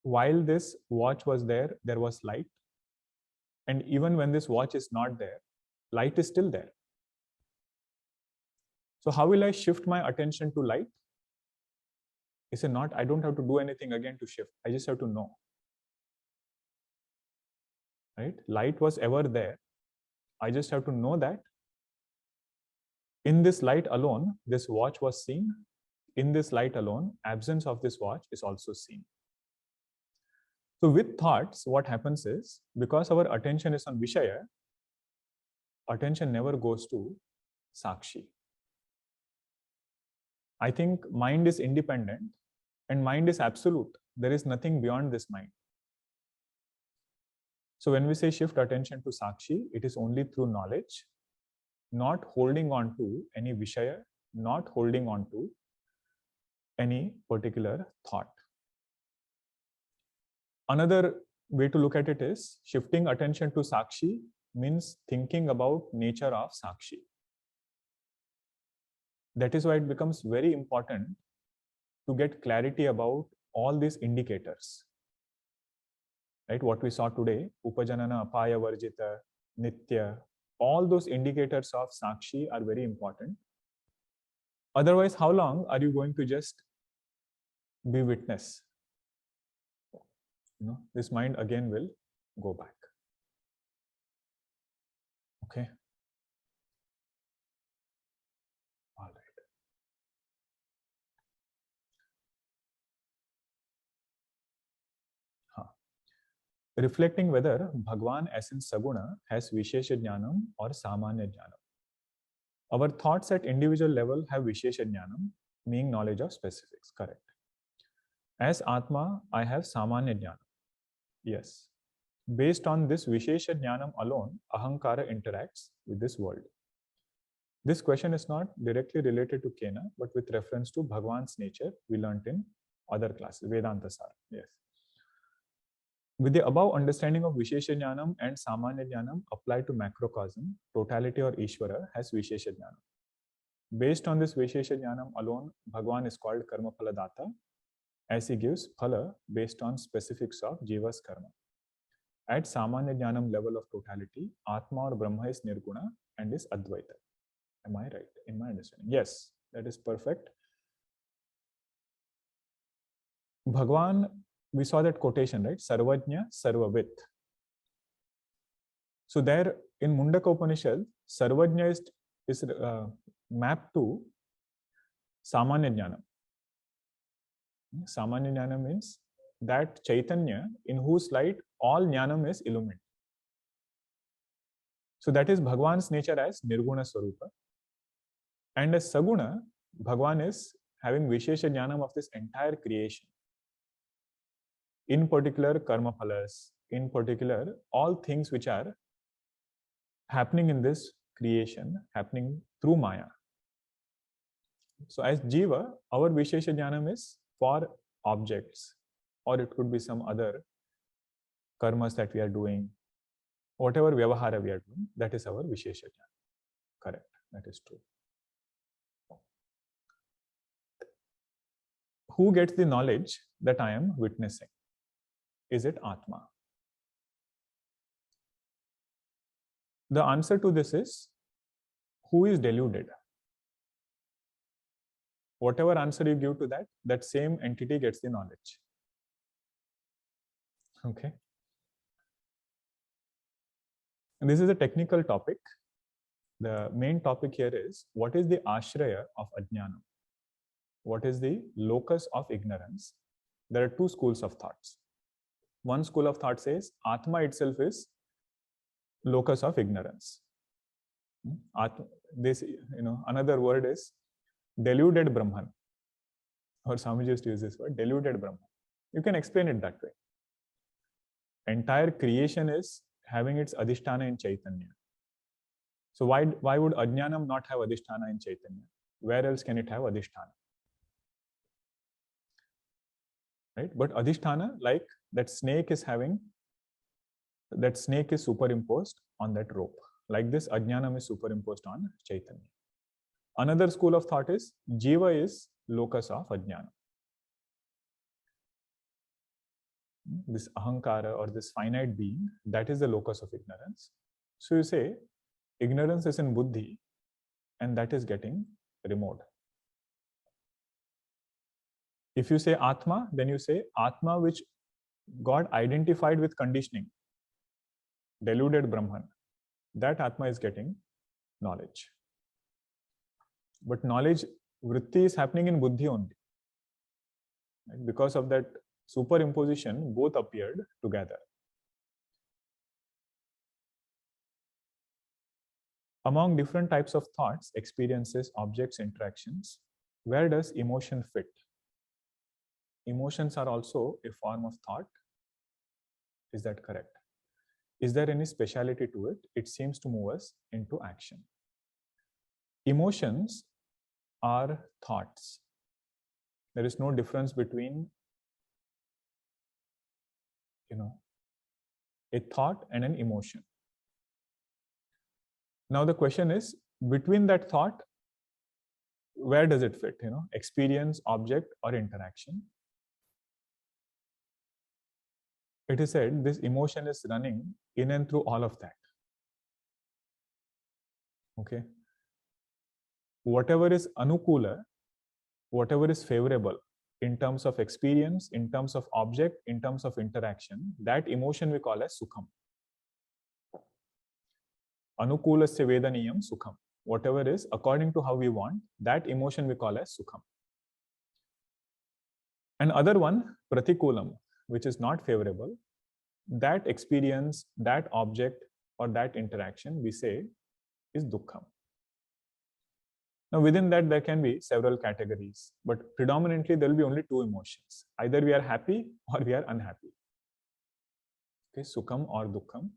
while this watch was there, there was light? And even when this watch is not there, light is still there. So how will I shift my attention to light? You say, not, I don't have to do anything again to shift. I just have to know. Right? Light was ever there. I just have to know that in this light alone, this watch was seen. In this light alone, absence of this watch is also seen. So with thoughts, what happens is, because our attention is on Vishaya, attention never goes to Sakshi. I think mind is independent and mind is absolute. There is nothing beyond this mind. So when we say shift attention to Sakshi, it is only through knowledge, not holding on to any Vishaya, not holding on to any particular thought. Another way to look at it is, shifting attention to Sakshi means thinking about nature of Sakshi. That is why it becomes very important to get clarity about all these indicators. right? What we saw today, Upajanana, Apaya Varjita, Nitya, all those indicators of Sakshi are very important. Otherwise, how long are you going to just be witness? This mind again will go back. Okay. All right. Reflecting whether Bhagwan essence Saguna has Vishesha Jnanam or Samanya Jnanam. Our thoughts at individual level have Vishesha Jnanam, meaning knowledge of specifics. Correct. As Atma, I have Samanya Jnanam. Yes. Based on this Vishesha Jnanam alone, Ahankara interacts with this world. This question is not directly related to Kena, but with reference to Bhagwan's nature, we learnt in other classes, Vedanta Sar. Yes. With the above understanding of Vishesha Jnanam and Samanya Jnanam applied to macrocosm, totality or Ishvara has Vishesha Jnanam. Based on this Vishesha Jnanam alone, Bhagwan is called Karma Phala Data, as he gives phala based on specifics of Jiva's karma. At Samanya Jnanam level of totality, Atma or Brahma is Nirguna and is Advaita. Am I right in my understanding? Yes, that is perfect. Bhagwan, we saw that quotation, right? Sarvajna, Sarvavit. So there in Mundaka Upanishad, Sarvajna is mapped to Samanya Jnanam. Samanya Jnana means that Chaitanya in whose light all Jnanam is illumined. So that is Bhagwan's nature as Nirguna Swarupa. And as Saguna, Bhagwan is having Vishesha Jnanam of this entire creation. In particular, karma phalas, in particular, all things which are happening in this creation, happening through Maya. So as Jiva, our Vishesha Jnanam is for objects, or it could be some other karmas that we are doing, whatever vyavahara we are doing, that is our Vishesha Jnana. Correct, that is true. Who gets the knowledge that I am witnessing? Is it Atma? The answer to this is, who is deluded? Whatever answer you give to that, that same entity gets the knowledge. Okay. And this is a technical topic. The main topic here is, what is the ashraya of ajnana? What is the locus of ignorance? There are two schools of thoughts. One school of thought says Atma itself is locus of ignorance. This, another word is deluded Brahman. Or Swamiji used to use this word, deluded Brahman. You can explain it that way. Entire creation is having its adhisthana in Chaitanya. So why would Ajnanam not have adhisthana in Chaitanya? Where else can it have adhisthana? Right? But adhisthana, like that snake is having, that snake is superimposed on that rope. Like this, Ajnanam is superimposed on Chaitanya. Another school of thought is Jiva is locus of Ajnana. This Ahankara or this finite being, that is the locus of ignorance. So you say, ignorance is in Buddhi and that is getting removed. If you say Atma, then you say Atma which got identified with conditioning, deluded Brahman, that Atma is getting knowledge. But knowledge, vritti is happening in Buddhi only. Right? Because of that superimposition, both appeared together. Among different types of thoughts, experiences, objects, interactions, where does emotion fit? Emotions are also a form of thought. Is that correct? Is there any speciality to it? It seems to move us into action. Emotions are thoughts. There is no difference between, a thought and an emotion. Now the question is, between that thought, where does it fit? Experience, object, or interaction? it is said this emotion is running in and through all of that. Okay. Whatever is anukula, whatever is favorable in terms of experience, in terms of object, in terms of interaction, that emotion we call as sukham. Anukulasya vedaniyam sukham. Whatever is according to how we want, that emotion we call as sukham. And other one, pratikulam, which is not favorable, that experience, that object, or that interaction we say is dukkham. Now, within that, there can be several categories, but predominantly there will be only two emotions. Either we are happy or we are unhappy. Okay, sukham or dukkham.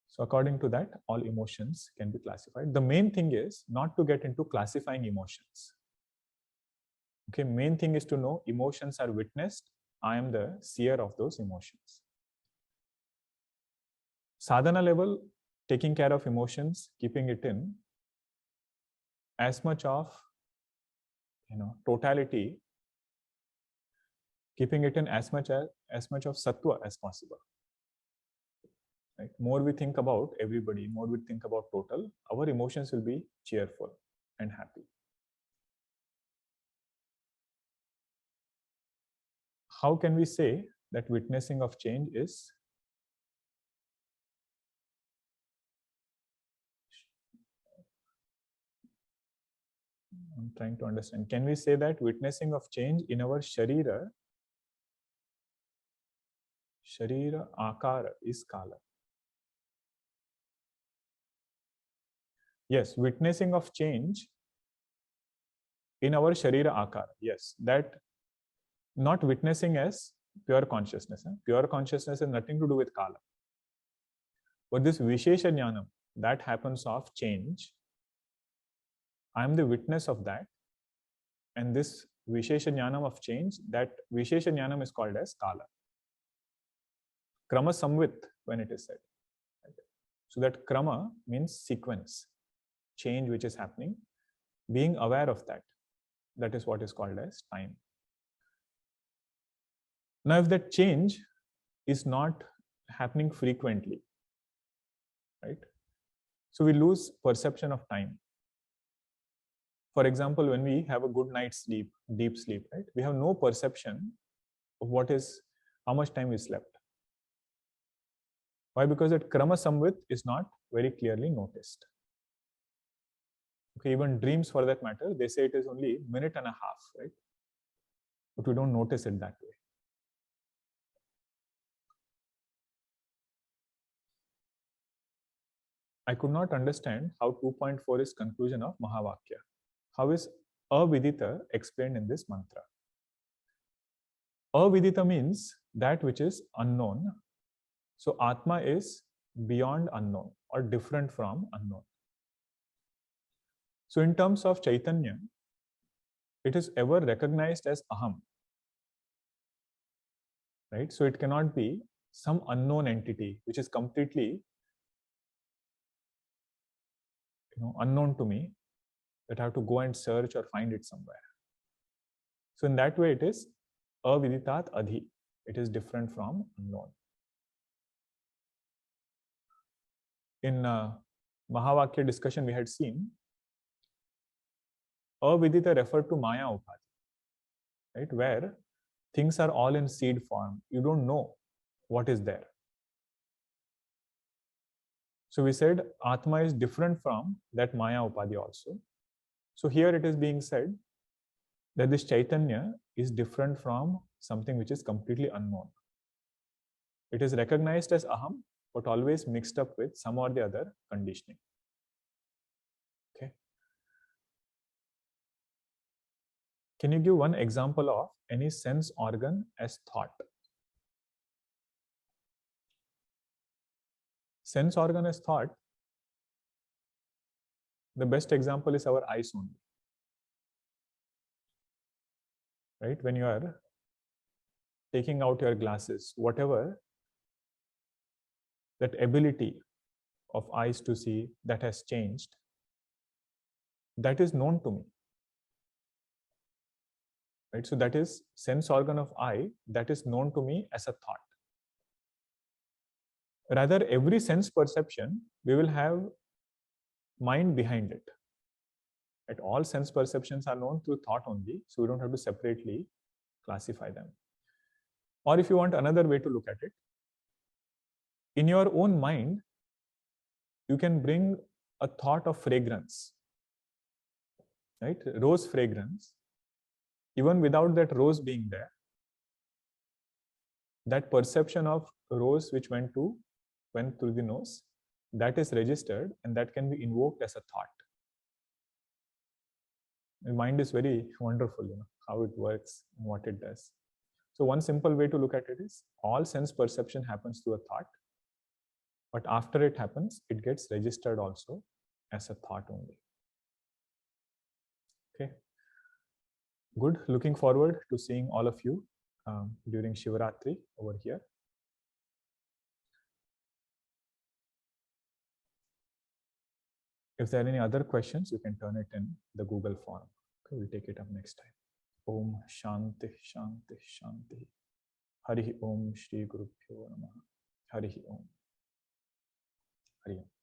So according to that, all emotions can be classified. The main thing is not to get into classifying emotions. Okay, main thing is to know emotions are witnessed. I am the seer of those emotions. Sadhana level, taking care of emotions, keeping it in as much of totality, keeping it in as much of sattva as possible. Right? More we think about everybody, more we think about total, our emotions will be cheerful and happy. How can we say that witnessing of change is I'm trying to understand. Can we say that witnessing of change in our sharira akara is kala? Yes, witnessing of change in our sharira akara. Yes, that not witnessing as pure consciousness. Pure consciousness has nothing to do with kala. But this vishesha jnanam, that happens of change, I am the witness of that. And this vishesha jnanam of change, that vishesha jnanam is called as kala. Krama samvit, when it is said. So that krama means sequence, change which is happening, being aware of that. That is what is called as time. Now, if that change is not happening frequently, right? So we lose perception of time. For example, when we have a good night's sleep, deep sleep, right? We have no perception of how much time we slept. Why? Because that krama samvit is not very clearly noticed. Okay, even dreams for that matter, they say it is only a minute and a half, right? But we don't notice it that way. I could not understand how 2.4 is conclusion of Mahavakya. How is avidita explained in this mantra? Avidita means that which is unknown. So Atma is beyond unknown or different from unknown. So in terms of Chaitanya, it is ever recognized as Aham. Right? So it cannot be some unknown entity which is completely unknown to me, that I have to go and search or find it somewhere. So in that way, it is aviditat adhi. It is different from unknown. In Mahavakya discussion, we had seen avidita referred to Maya Upadhi, right? Where things are all in seed form. You don't know what is there. So we said Atma is different from that Maya Upadhi also. So here it is being said that this Chaitanya is different from something which is completely unknown. It is recognized as Aham, but always mixed up with some or the other conditioning. Okay. Can you give one example of any sense organ as thought? Sense organ as thought, the best example is our eyes only. Right? When you are taking out your glasses, whatever that ability of eyes to see that has changed, that is known to me. right? So that is sense organ of I that is known to me as a thought. Rather, every sense perception, we will have mind behind it. Right? All sense perceptions are known through thought only, so we don't have to separately classify them. Or if you want another way to look at it, in your own mind, you can bring a thought of fragrance, right? Rose fragrance. Even without that rose being there, that perception of rose which went through the nose, that is registered and that can be invoked as a thought. The mind is very wonderful, how it works and what it does. So one simple way to look at it is all sense perception happens through a thought, but after it happens, it gets registered also as a thought only. Okay. Good. Looking forward to seeing all of you during Shivaratri over here. If there are any other questions, you can turn it in the Google form. Okay, we'll take it up next time. Om Shanti Shanti Shanti. Hari Om Shri Guru Pyo Namaha. Hari Om. Hari Om.